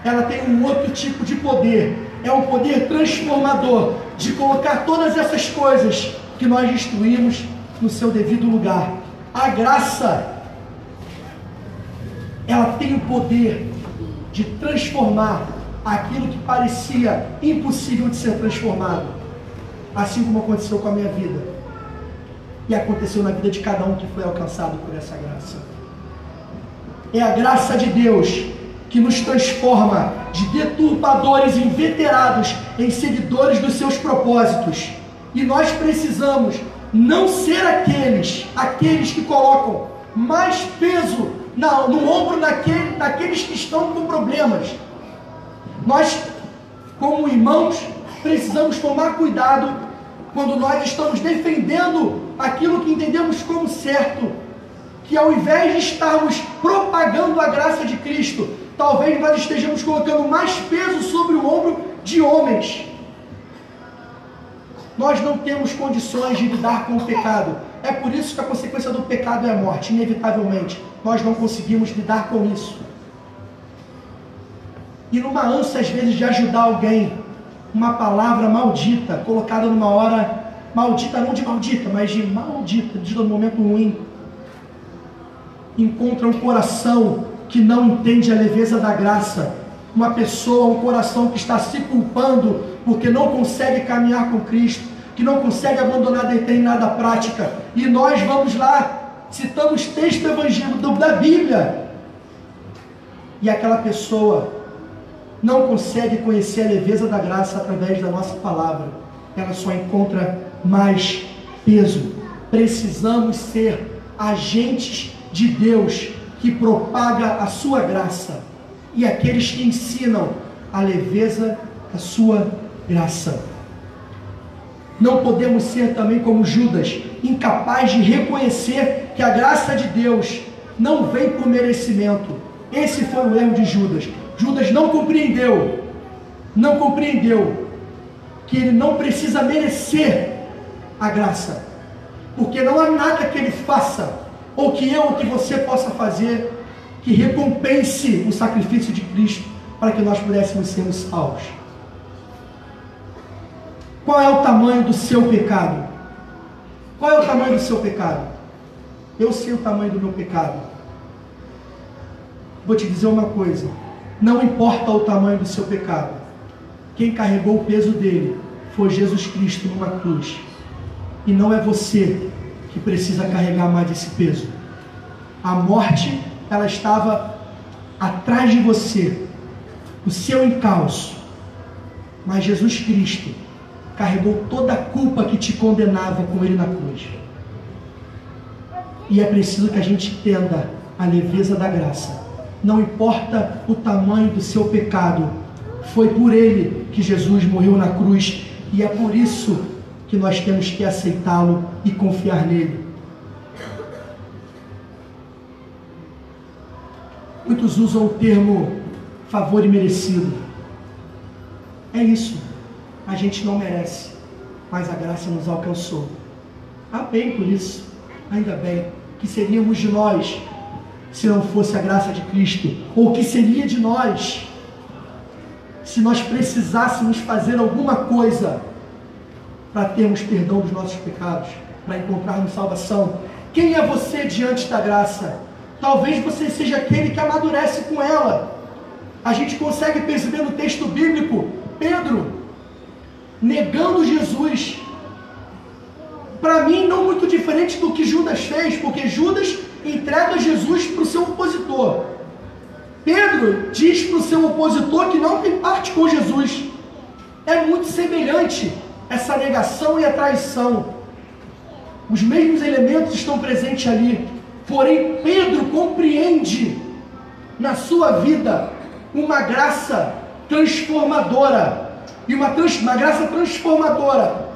ela tem um outro tipo de poder. É um poder transformador, de colocar todas essas coisas que nós destruímos no seu devido lugar. A graça, ela tem o poder de transformar aquilo que parecia impossível de ser transformado, assim como aconteceu com a minha vida e aconteceu na vida de cada um que foi alcançado por essa graça. É a graça de Deus que nos transforma de deturpadores inveterados em seguidores dos seus propósitos. E nós precisamos não ser aqueles que colocam mais peso no ombro daqueles que estão com problemas. Nós, como irmãos, precisamos tomar cuidado quando nós estamos defendendo aquilo que entendemos como certo, que ao invés de estarmos propagando a graça de Cristo, talvez nós estejamos colocando mais peso sobre o ombro de homens. Nós não temos condições de lidar com o pecado. É por isso que a consequência do pecado é a morte, inevitavelmente. Nós não conseguimos lidar com isso. E numa ânsia, às vezes, de ajudar alguém, uma palavra maldita, colocada numa hora maldita, não de maldita, mas de maldita, dita no momento ruim, encontra um coração que não entende a leveza da graça. Uma pessoa, um coração que está se culpando porque não consegue caminhar com Cristo, que não consegue abandonar determinada prática. E nós vamos lá, citamos texto evangélico da Bíblia, e aquela pessoa não consegue conhecer a leveza da graça através da nossa palavra. Ela só encontra mais peso. Precisamos ser agentes de Deus que propaga a sua graça, e aqueles que ensinam a leveza da sua graça. Não podemos ser também como Judas, incapaz de reconhecer que a graça de Deus não vem por merecimento. Esse foi o erro de Judas. Judas não compreendeu que ele não precisa merecer a graça, porque não há nada que ele faça, ou que eu ou que você possa fazer, que recompense o sacrifício de Cristo para que nós pudéssemos sermos salvos. Qual é o tamanho do seu pecado? Qual é o tamanho do seu pecado? Eu sei o tamanho do meu pecado. Vou te dizer uma coisa: não importa o tamanho do seu pecado, quem carregou o peso dele foi Jesus Cristo numa cruz, e não é você que precisa carregar mais esse peso. A morte, ela estava atrás de você, o seu encalço, mas Jesus Cristo carregou toda a culpa que te condenava com ele na cruz. E é preciso que a gente entenda a leveza da graça. Não importa o tamanho do seu pecado, foi por ele que Jesus morreu na cruz, e é por isso que nós temos que aceitá-lo e confiar nele. Muitos usam o termo favor imerecido. É isso. A gente não merece, mas a graça nos alcançou. Amém por isso. Ainda bem. Que seríamos de nós se não fosse a graça de Cristo? Ou o que seria de nós se nós precisássemos fazer alguma coisa para termos perdão dos nossos pecados, para encontrarmos salvação? Quem é você diante da graça? Talvez você seja aquele que amadurece com ela. A gente consegue perceber no texto bíblico Pedro negando Jesus. Para mim, não muito diferente do que Judas fez, porque Judas entrega Jesus para o seu opositor. Pedro diz para o seu opositor que não tem parte com Jesus. É muito semelhante essa negação e a traição. Os mesmos elementos estão presentes ali. Porém, Pedro compreende na sua vida uma graça transformadora. E uma graça transformadora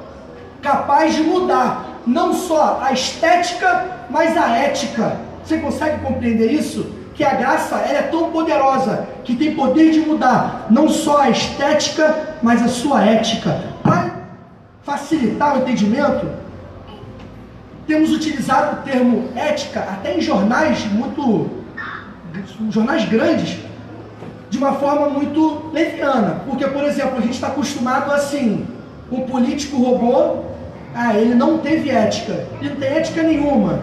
capaz de mudar não só a estética, mas a ética. Você consegue compreender isso? Que a graça ela é tão poderosa que tem poder de mudar não só a estética, mas a sua ética. Para facilitar o entendimento, temos utilizado o termo ética até em jornais grandes, de uma forma muito leviana. Porque, por exemplo, a gente está acostumado assim, um político roubou, ele não teve ética, ele não tem ética nenhuma.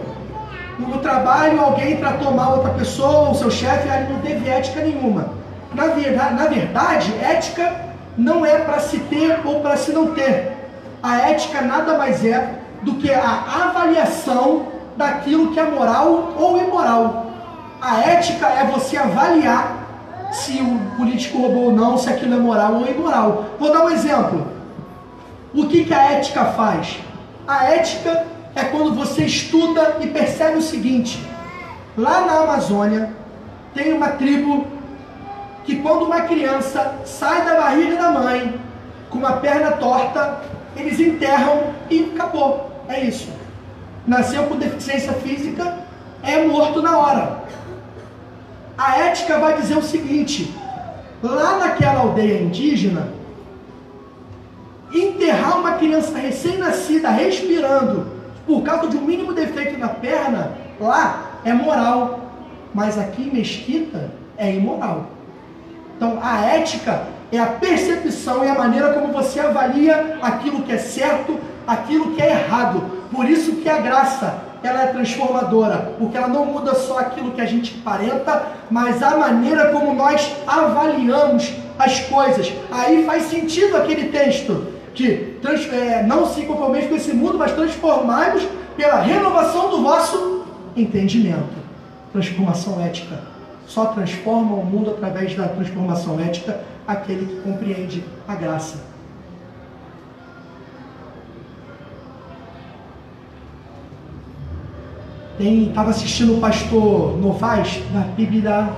No trabalho, alguém tratou mal outra pessoa, o seu chefe, ele não teve ética nenhuma. Na verdade, ética não é para se ter ou para se não ter. A ética nada mais é do que a avaliação daquilo que é moral ou imoral. A ética é você avaliar se o político roubou ou não, se aquilo é moral ou imoral. Vou dar um exemplo. O que a ética faz? A ética é quando você estuda e percebe o seguinte: lá na Amazônia tem uma tribo que quando uma criança sai da barriga da mãe com uma perna torta, eles enterram e acabou. É isso. Nasceu com deficiência física, é morto na hora. A ética vai dizer o seguinte: lá naquela aldeia indígena, enterrar uma criança recém-nascida respirando por causa de um mínimo defeito na perna, lá é moral, mas aqui em Mesquita é imoral. Então a ética é a percepção e a maneira como você avalia aquilo que é certo, aquilo que é errado. Por isso que a graça ela é transformadora, porque ela não muda só aquilo que a gente aparenta, mas a maneira como nós avaliamos as coisas. Aí faz sentido aquele texto que não se conformeis com esse mundo, mas transformai-vos pela renovação do vosso entendimento. Transformação ética. Só transforma o mundo através da transformação ética aquele que compreende a graça. Estava assistindo o pastor Novaes, da PIB da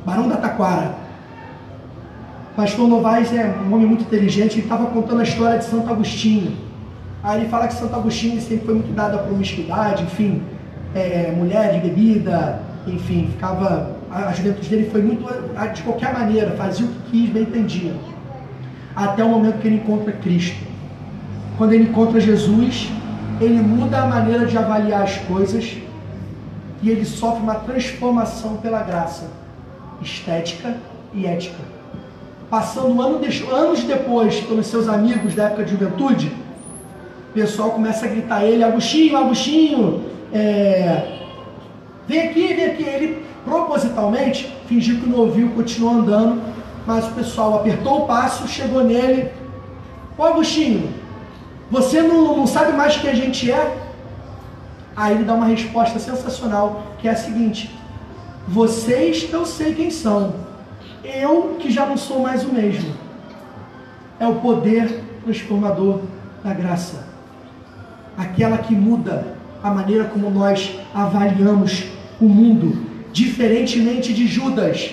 Barão da Taquara. O pastor Novaes é um homem muito inteligente, ele estava contando a história de Santo Agostinho. Aí ele fala que Santo Agostinho sempre foi muito dado à promiscuidade, enfim, mulher, bebida, enfim, a juventude dele foi muito de qualquer maneira, fazia o que quis, bem entendia. Até o momento que ele encontra Cristo. Quando ele encontra Jesus, ele muda a maneira de avaliar as coisas e ele sofre uma transformação pela graça, estética e ética. Passando anos depois, pelos seus amigos da época de juventude, o pessoal começa a gritar a ele: Agostinho, Agostinho, vem aqui. Ele propositalmente fingiu que não ouviu, continuou andando, mas o pessoal apertou o passo, chegou nele: ô Agostinho, você não sabe mais quem a gente é? Aí ele dá uma resposta sensacional, que é a seguinte: vocês eu sei quem são, eu que já não sou mais o mesmo. É o poder transformador da graça, aquela que muda a maneira como nós avaliamos o mundo. Diferentemente de Judas,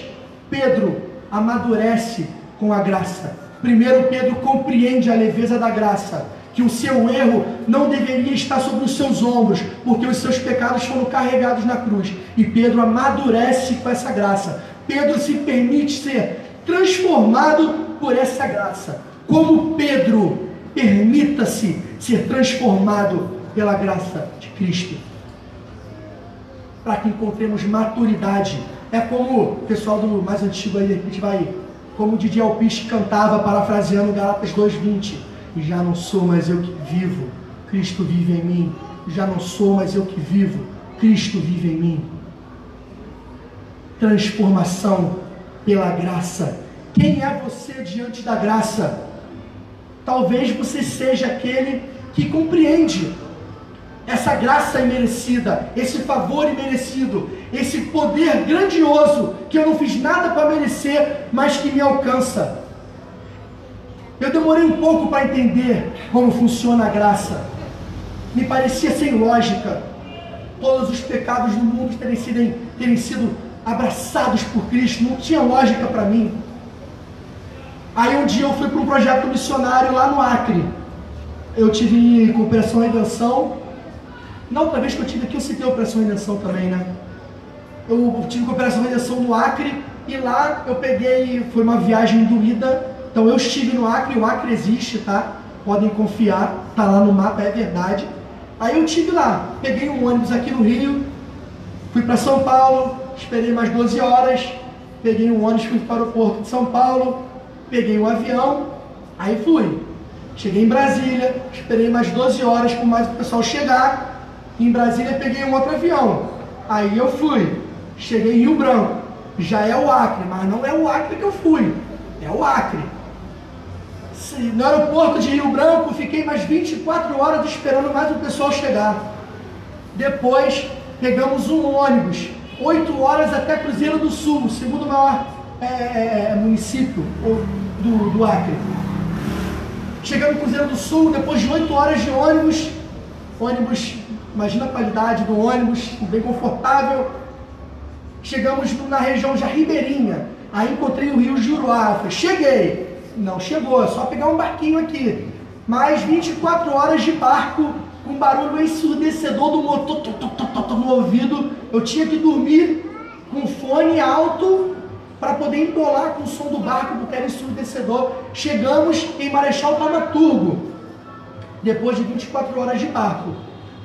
Pedro amadurece com a graça. Primeiro, Pedro compreende a leveza da graça. que o seu erro não deveria estar sobre os seus ombros, porque os seus pecados foram carregados na cruz. E Pedro amadurece com essa graça. Pedro se permite ser transformado por essa graça. Como Pedro, permita-se ser transformado pela graça de Cristo, para que encontremos maturidade. É como o pessoal do mais antigo aí, a gente vai, como o Didi Alpiste cantava, parafraseando Gálatas 2:20: e já não sou mais eu que vivo, Cristo vive em mim. Já não sou mais eu que vivo, Cristo vive em mim. Transformação pela graça. Quem é você diante da graça? Talvez você seja aquele que compreende essa graça imerecida, esse favor imerecido, esse poder grandioso que eu não fiz nada para merecer, mas que me alcança. Eu demorei um pouco para entender como funciona a graça. Me parecia sem lógica todos os pecados do mundo terem sido abraçados por Cristo. Não tinha lógica para mim. Aí um dia eu fui para um projeto missionário lá no Acre. Eu tive com Operação Redenção. Na outra vez que eu tive aqui, eu citei a Operação Redenção também, né? Eu tive com a Operação Redenção no Acre, e lá eu peguei, foi uma viagem doída. Então eu estive no Acre, o Acre existe, tá? Podem confiar, tá lá no mapa, é verdade. Aí eu estive lá, peguei um ônibus aqui no Rio, fui para São Paulo, esperei mais 12 horas, peguei um ônibus, fui para o aeroporto de São Paulo, peguei um avião, aí fui. Cheguei em Brasília, esperei mais 12 horas para mais o pessoal chegar. Em Brasília peguei um outro avião, aí eu fui. Cheguei em Rio Branco, já é o Acre, mas não é o Acre que eu fui, é o Acre. No aeroporto de Rio Branco, fiquei mais 24 horas esperando mais o pessoal chegar. Depois, pegamos um ônibus, 8 horas até Cruzeiro do Sul, o segundo maior município do Acre. Chegamos no Cruzeiro do Sul, depois de 8 horas de ônibus, imagina a qualidade do ônibus, bem confortável. Chegamos na região já ribeirinha, aí encontrei o rio Juruá, falei, cheguei. Não chegou, é só pegar um barquinho aqui. Mais 24 horas de barco, com barulho ensurdecedor do motor no ouvido. Eu tinha que dormir com fone alto para poder embolar com o som do barco, porque era ensurdecedor. Chegamos em Marechal Thaumaturgo, depois de 24 horas de barco.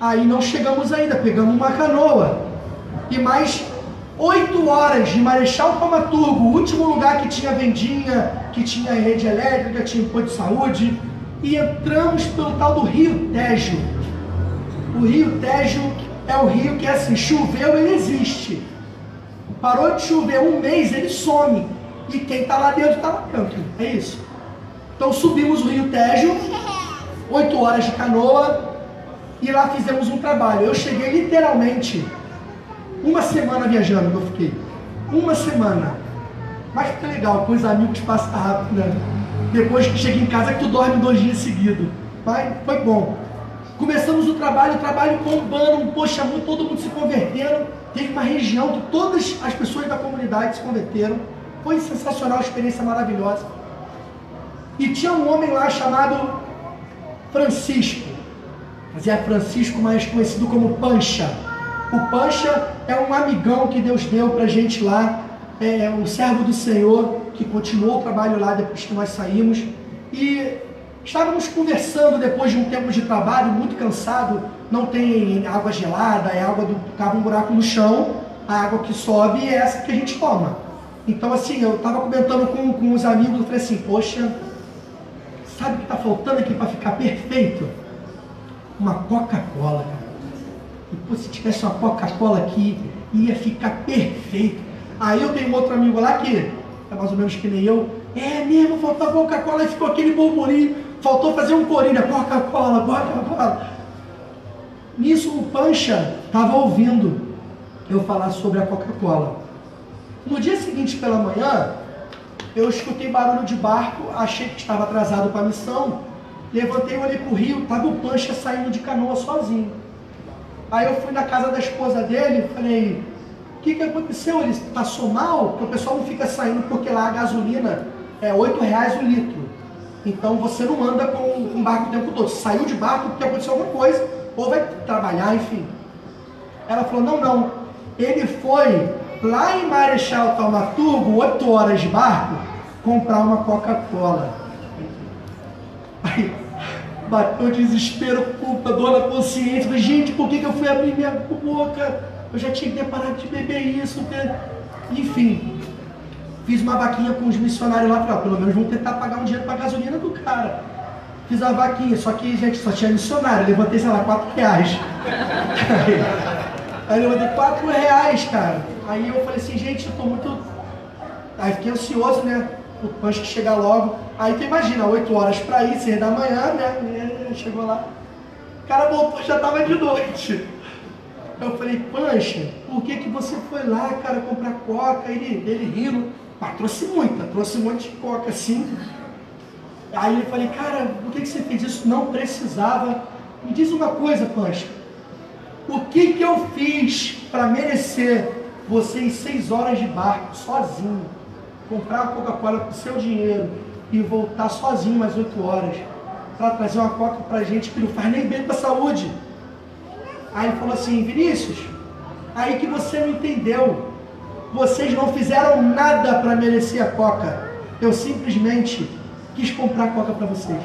Aí não chegamos ainda, pegamos uma canoa. E mais 8 horas de Marechal Thaumaturgo, o último lugar que tinha vendinha, que tinha rede elétrica, tinha posto de saúde, e entramos pelo tal do Rio Tejo. O Rio Tejo é o rio que, assim, choveu, ele existe. Parou de chover um mês, ele some. E quem está lá dentro, está lá dentro. É isso. Então subimos o Rio Tejo, 8 horas de canoa, e lá fizemos um trabalho. Eu cheguei literalmente uma semana viajando, eu fiquei. Uma semana. Mas foi legal, com os amigos passa rápido, né? Depois que chega em casa que tu dorme 2 dias seguidos. Mas foi bom. Começamos o trabalho bombando, poxa, todo mundo se convertendo. Teve uma região que todas as pessoas da comunidade se converteram. Foi sensacional, experiência maravilhosa. E tinha um homem lá chamado Francisco. Mas é Francisco, mais conhecido como Pancha. O Pancha é um amigão que Deus deu pra gente lá, é um servo do Senhor, que continuou o trabalho lá depois que nós saímos. E estávamos conversando depois de um tempo de trabalho, muito cansado. Não tem água gelada, é água cava um buraco no chão, a água que sobe é essa que a gente toma. Então assim, eu estava comentando com os amigos, eu falei assim, poxa, sabe o que está faltando aqui para ficar perfeito? Uma Coca-Cola, cara. E pô, se tivesse uma Coca-Cola aqui, ia ficar perfeito. Aí eu tenho um outro amigo lá que é mais ou menos que nem eu. É mesmo, faltou a Coca-Cola e ficou aquele burburinho. Faltou fazer um corinho, né? Coca-Cola, Coca-Cola. Nisso o Pancha estava ouvindo eu falar sobre a Coca-Cola. No dia seguinte pela manhã, eu escutei barulho de barco, achei que estava atrasado para a missão. Levantei, olhei para o rio, estava o Pancha saindo de canoa sozinho. Aí eu fui na casa da esposa dele e falei, o que aconteceu? Ele passou mal? Porque o pessoal não fica saindo porque lá a gasolina é R$8 o litro. Então você não anda com barco o tempo todo. Você saiu de barco porque aconteceu alguma coisa, ou vai trabalhar, enfim. Ela falou, não. Ele foi lá em Marechal Thaumaturgo, 8 horas de barco, comprar uma Coca-Cola. Aí bateu desespero, culpa, dor na consciência. Falei, gente, por que eu fui abrir minha boca? Eu já tinha que ter parado de beber isso. Enfim, fiz uma vaquinha com os missionários lá. Falei, pelo menos vamos tentar pagar um dinheiro para a gasolina do cara. Fiz a vaquinha, só que, gente, só tinha missionário. Levantei, sei lá, R$4. Aí eu levantei R$4, cara. Aí eu falei assim, gente, eu tô muito... Aí fiquei ansioso, né? O Pancho que chegar logo. Aí tu imagina, 8 horas pra ir, 6 da manhã, né? Chegou lá. O cara voltou, já tava de noite. Eu falei, Pancho, por que você foi lá, cara, comprar Coca? Ele rindo. Mas trouxe um monte de Coca, assim. Aí eu falei, cara, por que você fez isso? Não precisava. Me diz uma coisa, Pancho. O que eu fiz para merecer você em 6 horas de barco, sozinho, comprar a Coca-Cola com seu dinheiro e voltar sozinho mais 8 horas para trazer uma Coca pra gente que não faz nem bem para a saúde? Aí ele falou assim, Vinícius, aí que você não entendeu. Vocês não fizeram nada para merecer a Coca. Eu simplesmente quis comprar Coca para vocês.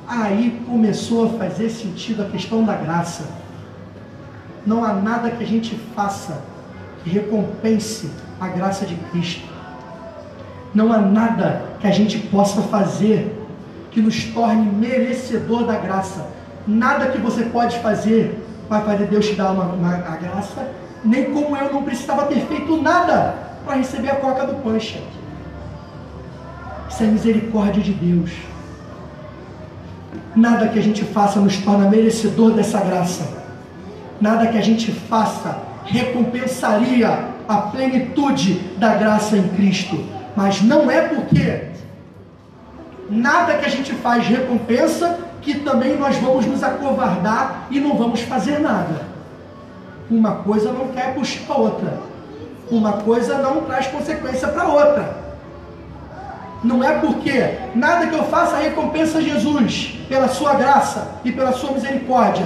Aí começou a fazer sentido a questão da graça. Não há nada que a gente faça que recompense a graça de Cristo. Não há nada que a gente possa fazer que nos torne merecedor da graça. Nada que você pode fazer vai fazer Deus te dar a graça, nem como eu não precisava ter feito nada para receber a Coca do Pancho. Isso é misericórdia de Deus. Nada que a gente faça nos torna merecedor dessa graça. Nada que a gente faça recompensaria a plenitude da graça em Cristo. Mas não é porque nada que a gente faz recompensa que também nós vamos nos acovardar e não vamos fazer nada. Uma coisa não quer puxar a outra. Uma coisa não traz consequência para outra. Não é porque nada que eu faça recompensa Jesus pela sua graça e pela sua misericórdia.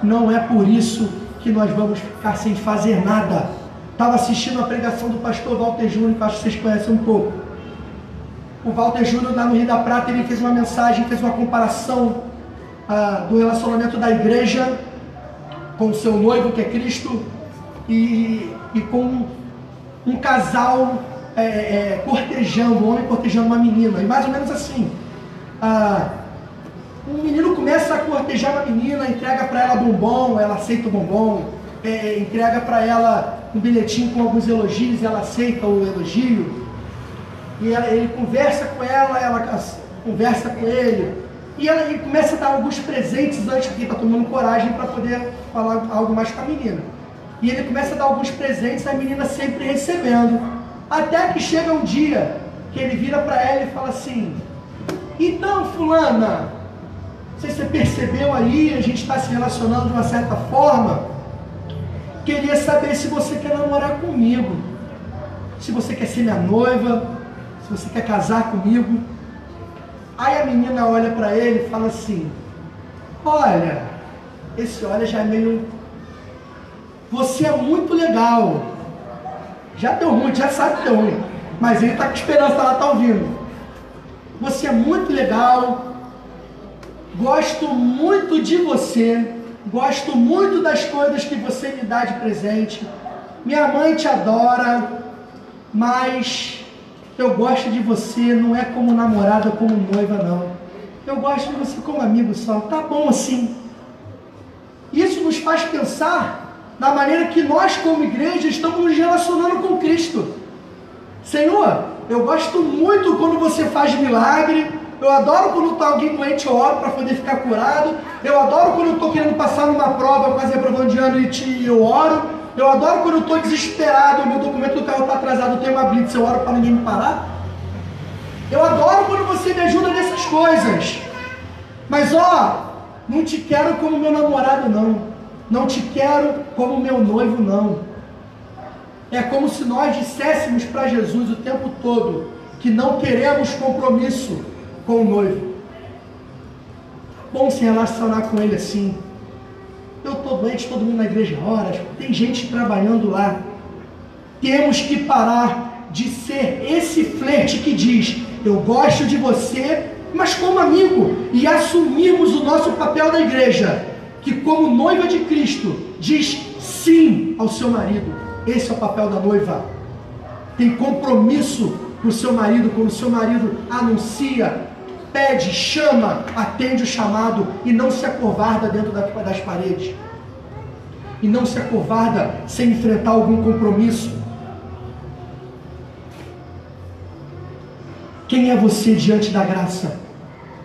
Não é por isso que nós vamos ficar sem fazer nada. Estava assistindo a pregação do pastor Walter Júnior, que acho que vocês conhecem um pouco. O Walter Júnior, lá no Rio da Prata, ele fez uma mensagem, fez uma comparação do relacionamento da igreja com o seu noivo, que é Cristo, e com um casal cortejando, um homem cortejando uma menina. E mais ou menos assim, um menino começa a cortejar uma menina, entrega para ela bombom, ela aceita o bombom, entrega para ela um bilhetinho com alguns elogios, ela aceita o elogio, e ele conversa com ela conversa com ele, e ele começa a dar alguns presentes antes, porque ele está tomando coragem para poder falar algo mais com a menina. E ele começa a dar alguns presentes, a menina sempre recebendo. Até que chega um dia que ele vira para ela e fala assim, então fulana, não sei se você percebeu aí, a gente está se relacionando de uma certa forma, queria saber se você quer namorar comigo, se você quer ser minha noiva, se você quer casar comigo. Aí a menina olha para ele e fala assim, olha, esse olha já é meio, você é muito legal, já deu ruim, já sabe que deu ruim, mas ele está com esperança, ela está ouvindo. Você é muito legal, gosto muito de você, gosto muito das coisas que você me dá de presente, minha mãe te adora, mas eu gosto de você, não é como namorada, como noiva não. Eu gosto de você como amigo só, tá bom assim. Isso nos faz pensar da maneira que nós, como igreja, estamos nos relacionando com Cristo. Senhor, eu gosto muito quando você faz milagre, eu adoro quando está alguém doente, eu oro para poder ficar curado, eu adoro quando eu estou querendo passar numa prova, quase reprovando de ano, e eu oro, eu adoro quando eu estou desesperado, o meu documento do carro está atrasado, eu tenho uma blitz, eu oro para ninguém me parar. Eu adoro quando você me ajuda nessas coisas, mas não te quero como meu namorado não. Não te quero como meu noivo, não. É como se nós disséssemos para Jesus o tempo todo que não queremos compromisso com o noivo. Bom se relacionar com ele assim. Eu estou doente, todo mundo na igreja ora, tem gente trabalhando lá. Temos que parar de ser esse flerte que diz: eu gosto de você, mas como amigo, e assumirmos o nosso papel da igreja, que como noiva de Cristo, diz sim ao seu marido. Esse é o papel da noiva. Tem compromisso com o seu marido, quando o seu marido anuncia, pede, chama, atende o chamado e não se acovarda dentro das paredes. E não se acovarda sem enfrentar algum compromisso. Quem é você diante da graça?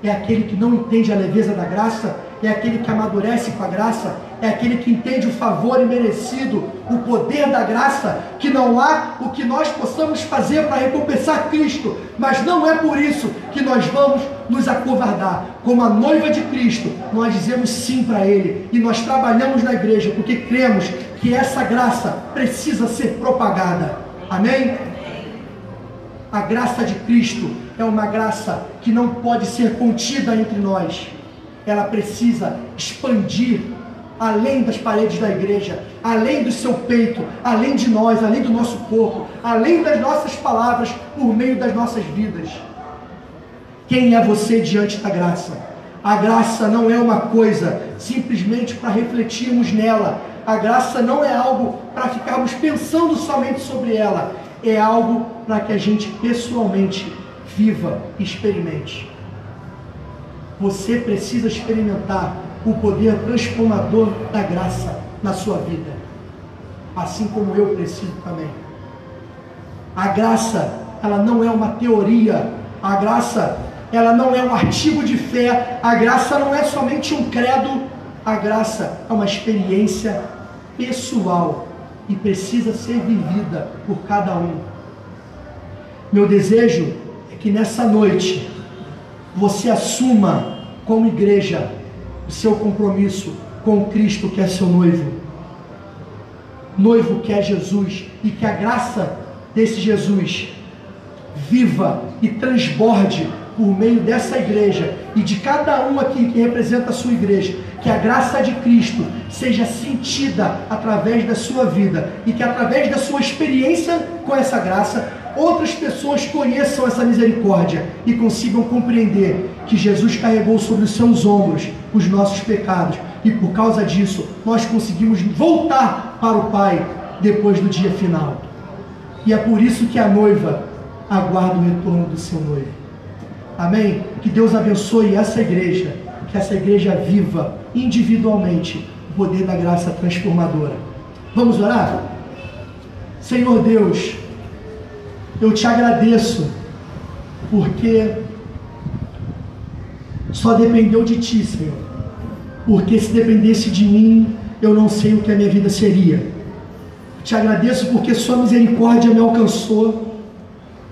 É aquele que não entende a leveza da graça? É aquele que amadurece com a graça? É aquele que entende o favor imerecido, o poder da graça, que não há o que nós possamos fazer para recompensar Cristo, mas não é por isso que nós vamos nos acovardar. Como a noiva de Cristo, nós dizemos sim para Ele, e nós trabalhamos na igreja, porque cremos que essa graça precisa ser propagada. Amém? A graça de Cristo é uma graça que não pode ser contida entre nós. Ela precisa expandir além das paredes da igreja, além do seu peito, além de nós, além do nosso corpo, além das nossas palavras, por meio das nossas vidas. Quem é você diante da graça? A graça não é uma coisa simplesmente para refletirmos nela. A graça não é algo para ficarmos pensando somente sobre ela. É algo para que a gente pessoalmente viva e experimente. Você precisa experimentar o poder transformador da graça na sua vida, assim como eu preciso também. A graça, ela não é uma teoria. A graça, ela não é um artigo de fé. A graça não é somente um credo. A graça é uma experiência pessoal e precisa ser vivida por cada um. Meu desejo é que nessa noite você assuma como igreja o seu compromisso com Cristo, que é seu noivo. Noivo que é Jesus, e que a graça desse Jesus viva e transborde por meio dessa igreja e de cada um aqui que representa a sua igreja. Que a graça de Cristo seja sentida através da sua vida, e que através da sua experiência com essa graça, outras pessoas conheçam essa misericórdia e consigam compreender que Jesus carregou sobre os seus ombros os nossos pecados, e por causa disso nós conseguimos voltar para o Pai depois do dia final. E é por isso que a noiva aguarda o retorno do seu noivo. Amém? Que Deus abençoe essa igreja, que essa igreja viva individualmente o poder da graça transformadora. Vamos orar? Senhor Deus, eu te agradeço, porque só dependeu de ti, Senhor. Porque se dependesse de mim, eu não sei o que a minha vida seria. Te agradeço porque sua misericórdia me alcançou.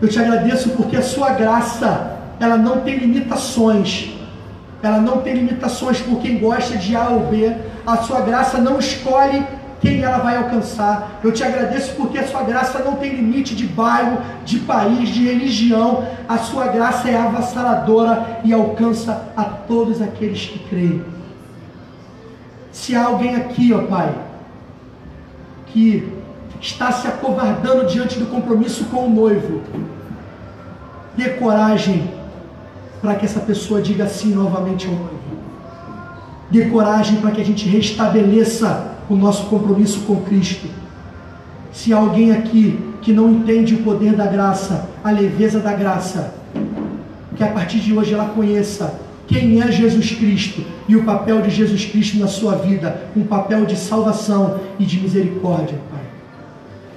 Eu te agradeço porque a sua graça, ela não tem limitações. Ela não tem limitações por quem gosta de A ou B. A sua graça não escolhe quem ela vai alcançar. Eu te agradeço porque a sua graça não tem limite de bairro, de país, de religião. A sua graça é avassaladora e alcança a todos aqueles que creem. Se há alguém aqui, ó Pai, que está se acovardando diante do compromisso com o noivo, dê coragem para que essa pessoa diga sim novamente ao noivo. Dê coragem para que a gente restabeleça o nosso compromisso com Cristo. Se há alguém aqui que não entende o poder da graça, a leveza da graça, que a partir de hoje ela conheça quem é Jesus Cristo e o papel de Jesus Cristo na sua vida, um papel de salvação e de misericórdia, Pai.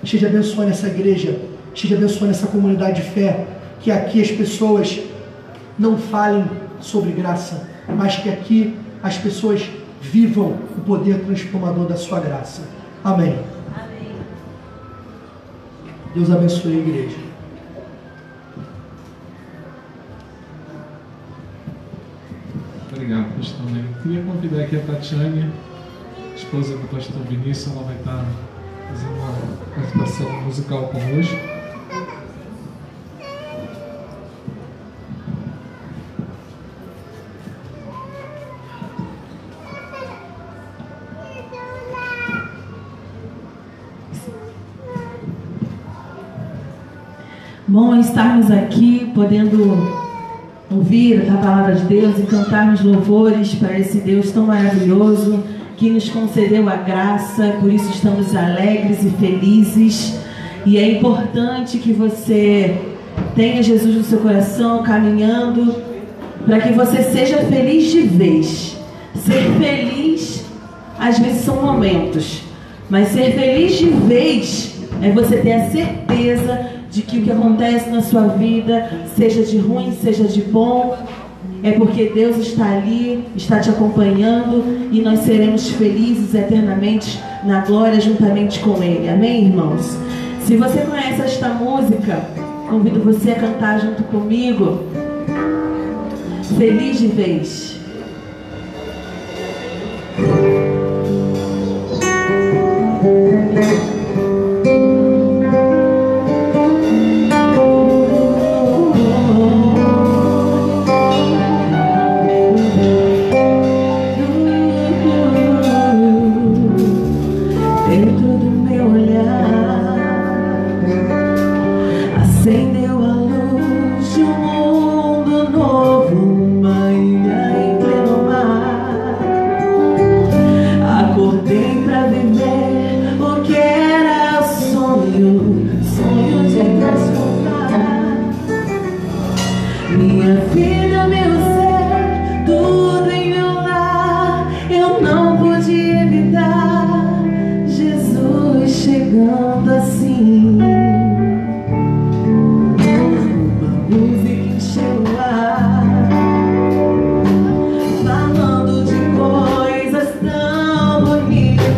Esteja abençoando essa igreja, esteja abençoando essa comunidade de fé, que aqui as pessoas não falem sobre graça, mas que aqui as pessoas vivam o poder transformador da sua graça. Amém. Amém. Deus abençoe a igreja. Obrigado, pastor Ney. Queria convidar aqui a Tatiane, esposa do pastor Vinícius. Ela vai estar fazendo uma participação musical conosco. Bom é estarmos aqui, podendo ouvir a palavra de Deus e cantarmos louvores para esse Deus tão maravilhoso que nos concedeu a graça, por isso estamos alegres e felizes. E é importante que você tenha Jesus no seu coração, caminhando, para que você seja feliz de vez. Ser feliz, às vezes são momentos, mas ser feliz de vez é você ter a certeza de que o que acontece na sua vida, seja de ruim, seja de bom, é porque Deus está ali, está te acompanhando e nós seremos felizes eternamente na glória juntamente com Ele. Amém, irmãos? Se você conhece esta música, convido você a cantar junto comigo. Feliz de vez. Acendeu a luz de um mundo novo, uma ilha em pleno mar. Acordei pra viver o que era sonho, sonho de transformar minha vida, meu ser, tudo em meu lar. Eu não pude evitar Jesus chegando assim.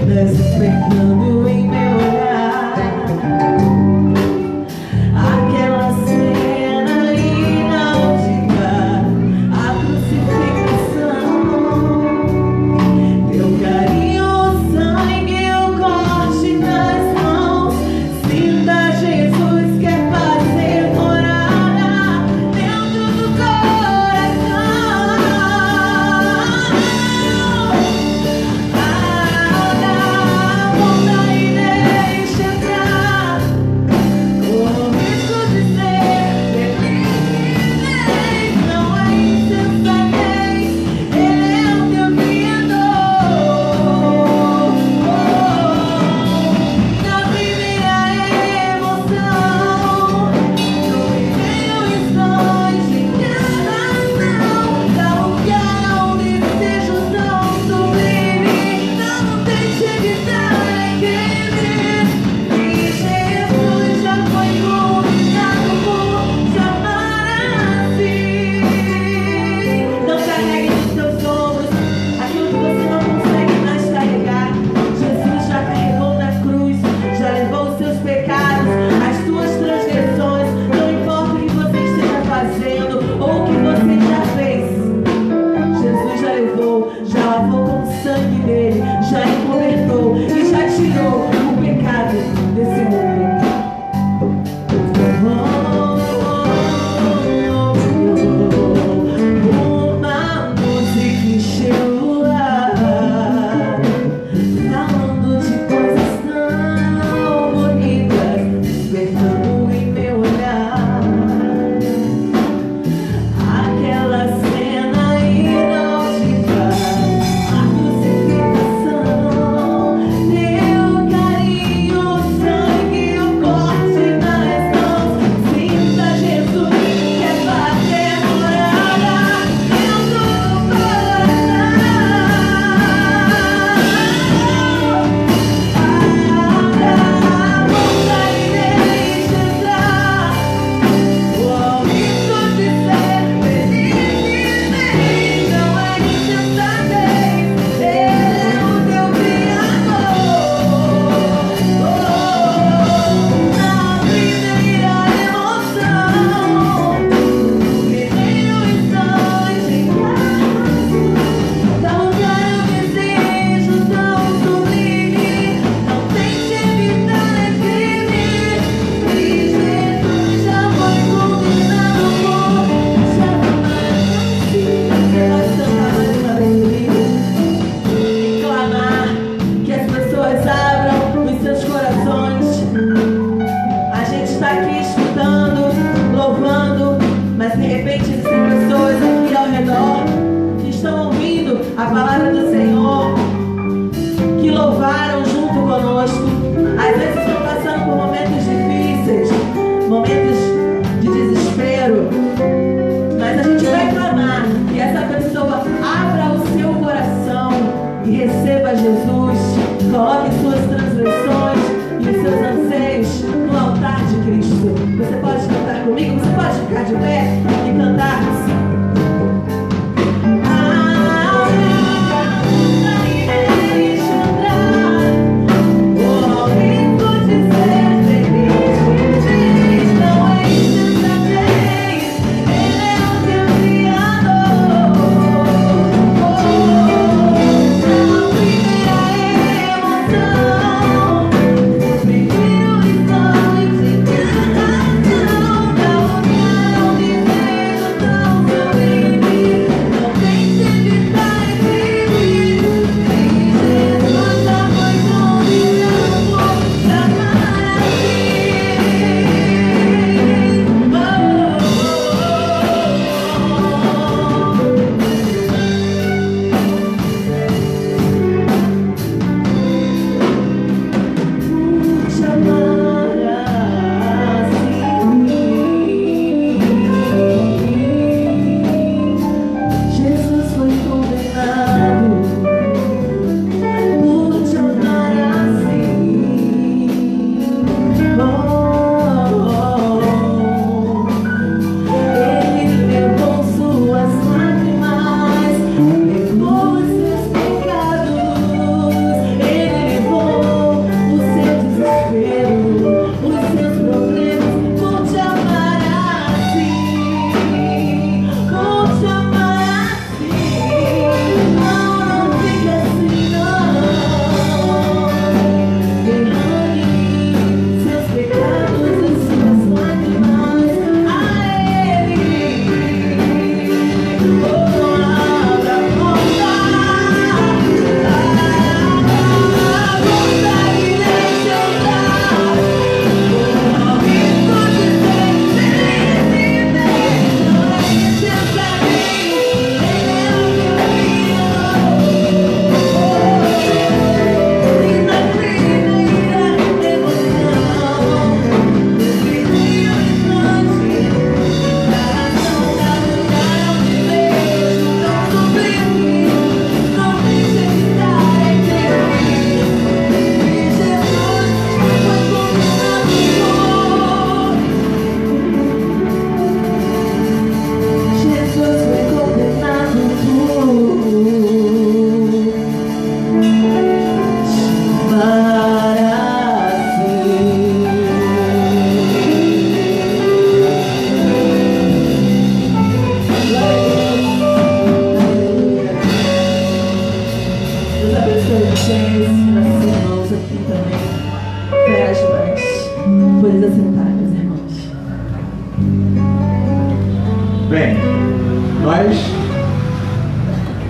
Despertando em meu olhar aquela cena inaudita, a crucificação, teu carinho, o sangue, o corte nas mãos, a palavra do Senhor, que louvaram junto conosco. Às vezes estão passando por momentos difíceis, momentos de desespero, mas a gente vai clamar que essa pessoa abra o seu coração e receba Jesus, coloque suas transgressões e os seus anseios no altar de Cristo. Você pode cantar comigo? Você pode ficar de pé e cantar assim.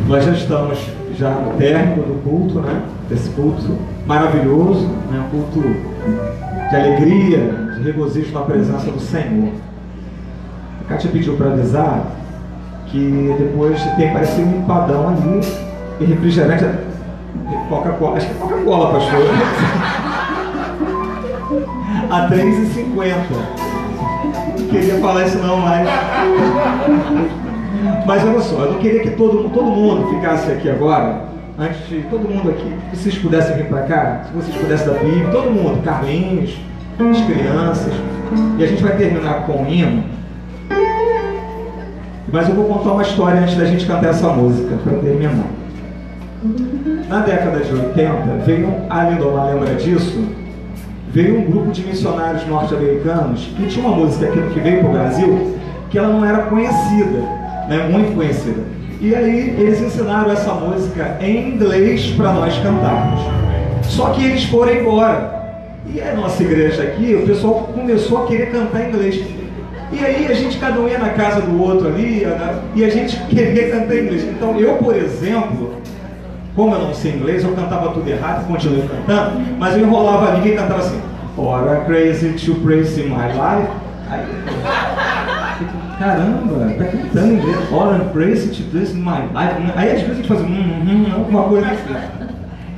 Nós já estamos no término do culto, né? Desse culto maravilhoso, né? Um culto de alegria, de regozijo na presença do Senhor. A Kátia pediu para avisar que depois parece um empadão ali e refrigerante, Coca-Cola, acho que é Coca-Cola, pastor, a R$3,50. Não queria falar isso não, mas olha só, eu não queria que todo mundo ficasse aqui agora, antes de todo mundo aqui, se vocês pudessem vir para cá, se vocês pudessem dar Bíblia, todo mundo, Carlinhos, as crianças, e a gente vai terminar com um hino, mas eu vou contar uma história antes da gente cantar essa música, para terminar. Na década de 80, a Lindomar lembra disso, veio um grupo de missionários norte-americanos que tinha uma música que veio para o Brasil, que ela não era conhecida, né, muito conhecida. E aí eles ensinaram essa música em inglês para nós cantarmos. Só que eles foram embora. E a nossa igreja aqui, o pessoal começou a querer cantar em inglês. E aí a gente, cada um ia na casa do outro ali, e a gente queria cantar em inglês. Então eu, por exemplo, como eu não sei inglês, eu cantava tudo errado, continuei cantando, mas eu enrolava ali e cantava assim: "Or a crazy to praise in my life." Aí, Caramba, tá cantando em inglês. All embrace to this my life. Aí às vezes a gente faz alguma coisa assim.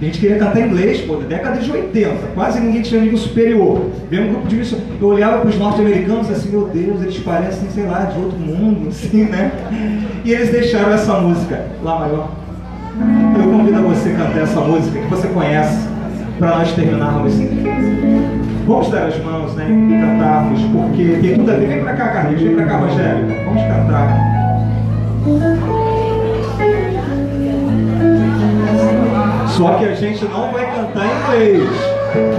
A gente queria cantar em inglês, pô, da década de 80, quase ninguém tinha nível superior. Vendo um grupo de missões, eu olhava para os norte-americanos assim, meu Deus, eles parecem, sei lá, de outro mundo, assim, né? E eles deixaram essa música, Lá Maior. Eu convido a você a cantar essa música que você conhece, para nós terminarmos assim. Vamos dar as mãos, né, e cantarmos, porque tem tudo a ver. Vem para cá, Carlinhos, vem para cá, Rogério. Vamos cantar. Só que a gente não vai cantar em inglês.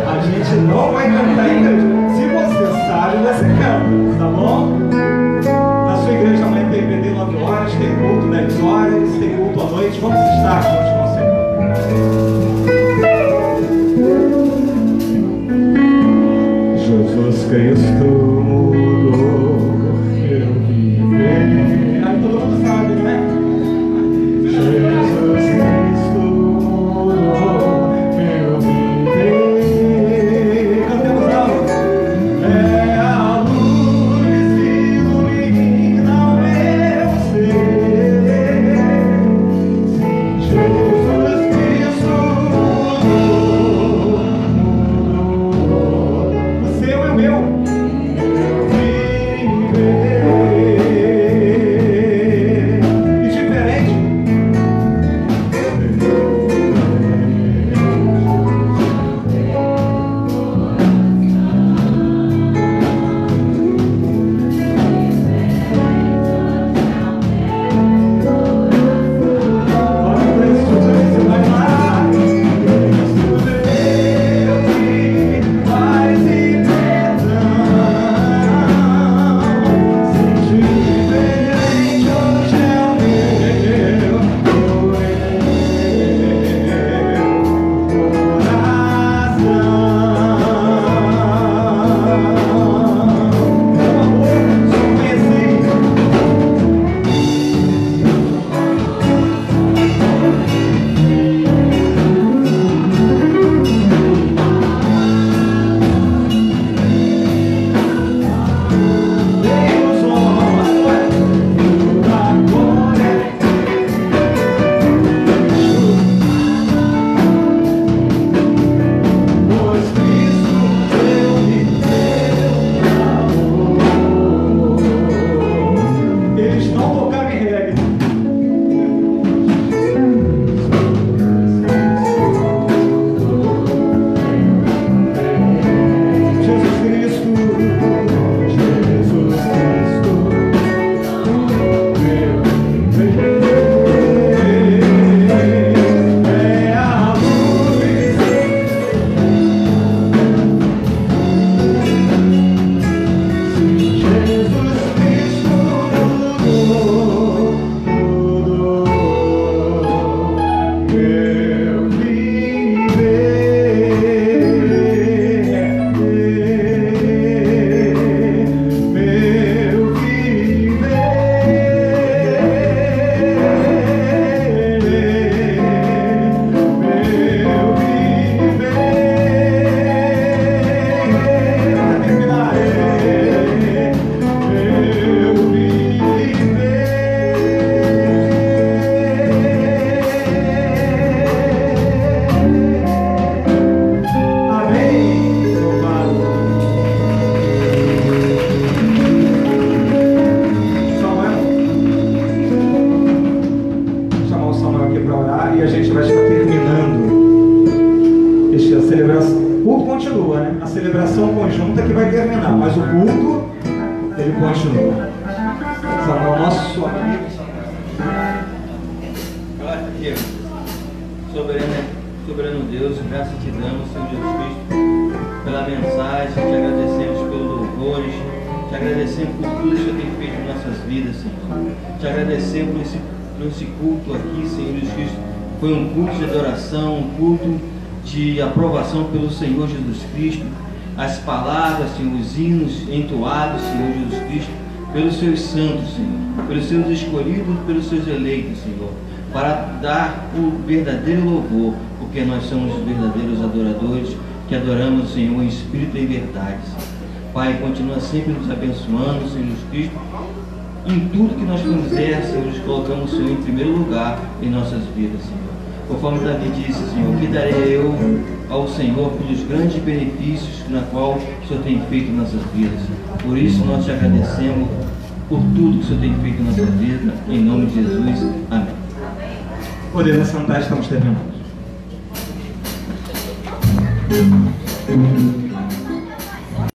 A gente não vai cantar em inglês. Se você sabe, você canta, tá bom? Na sua igreja amanhã tem EBD 9 horas, tem culto 10 horas, tem culto à noite. Vamos estar juntos com o Senhor. Jesus Cristo mudou meu viver. Aí todo mundo sabe, né? Jesus Cristo mudou meu viver. Cantemos algo. É a luz que ilumina o meu ser. Sim, Jesus Cristo mudou. O seu e o meu. celebração conjunta que vai terminar, mas o culto, ele continua. Samuel, nosso amigo. Glória a Deus. Soberano Deus, graças te damos, Senhor Jesus Cristo, pela mensagem, te agradecemos pelos louvores, te agradecemos por tudo que o Senhor tem feito em nossas vidas, Senhor. Te agradecemos por esse culto aqui, Senhor Jesus Cristo. Foi um culto de adoração, um culto de aprovação pelo Senhor Jesus Cristo. As palavras, Senhor, os hinos entoados, Senhor Jesus Cristo, pelos seus santos, Senhor, pelos seus escolhidos, pelos seus eleitos, Senhor, para dar o verdadeiro louvor, porque nós somos os verdadeiros adoradores que adoramos o Senhor em espírito e em verdade. Pai, continua sempre nos abençoando, Senhor Jesus Cristo, Em tudo que nós fizermos, Senhor, nós colocamos o Senhor em primeiro lugar em nossas vidas, Senhor. Conforme Davi disse, Senhor, que darei eu ao Senhor pelos grandes benefícios na qual o Senhor tem feito em nossas vidas. Por isso nós te agradecemos por tudo que o Senhor tem feito em nossa vida, em nome de Jesus. Amém. Podemos sentar, estamos terminando.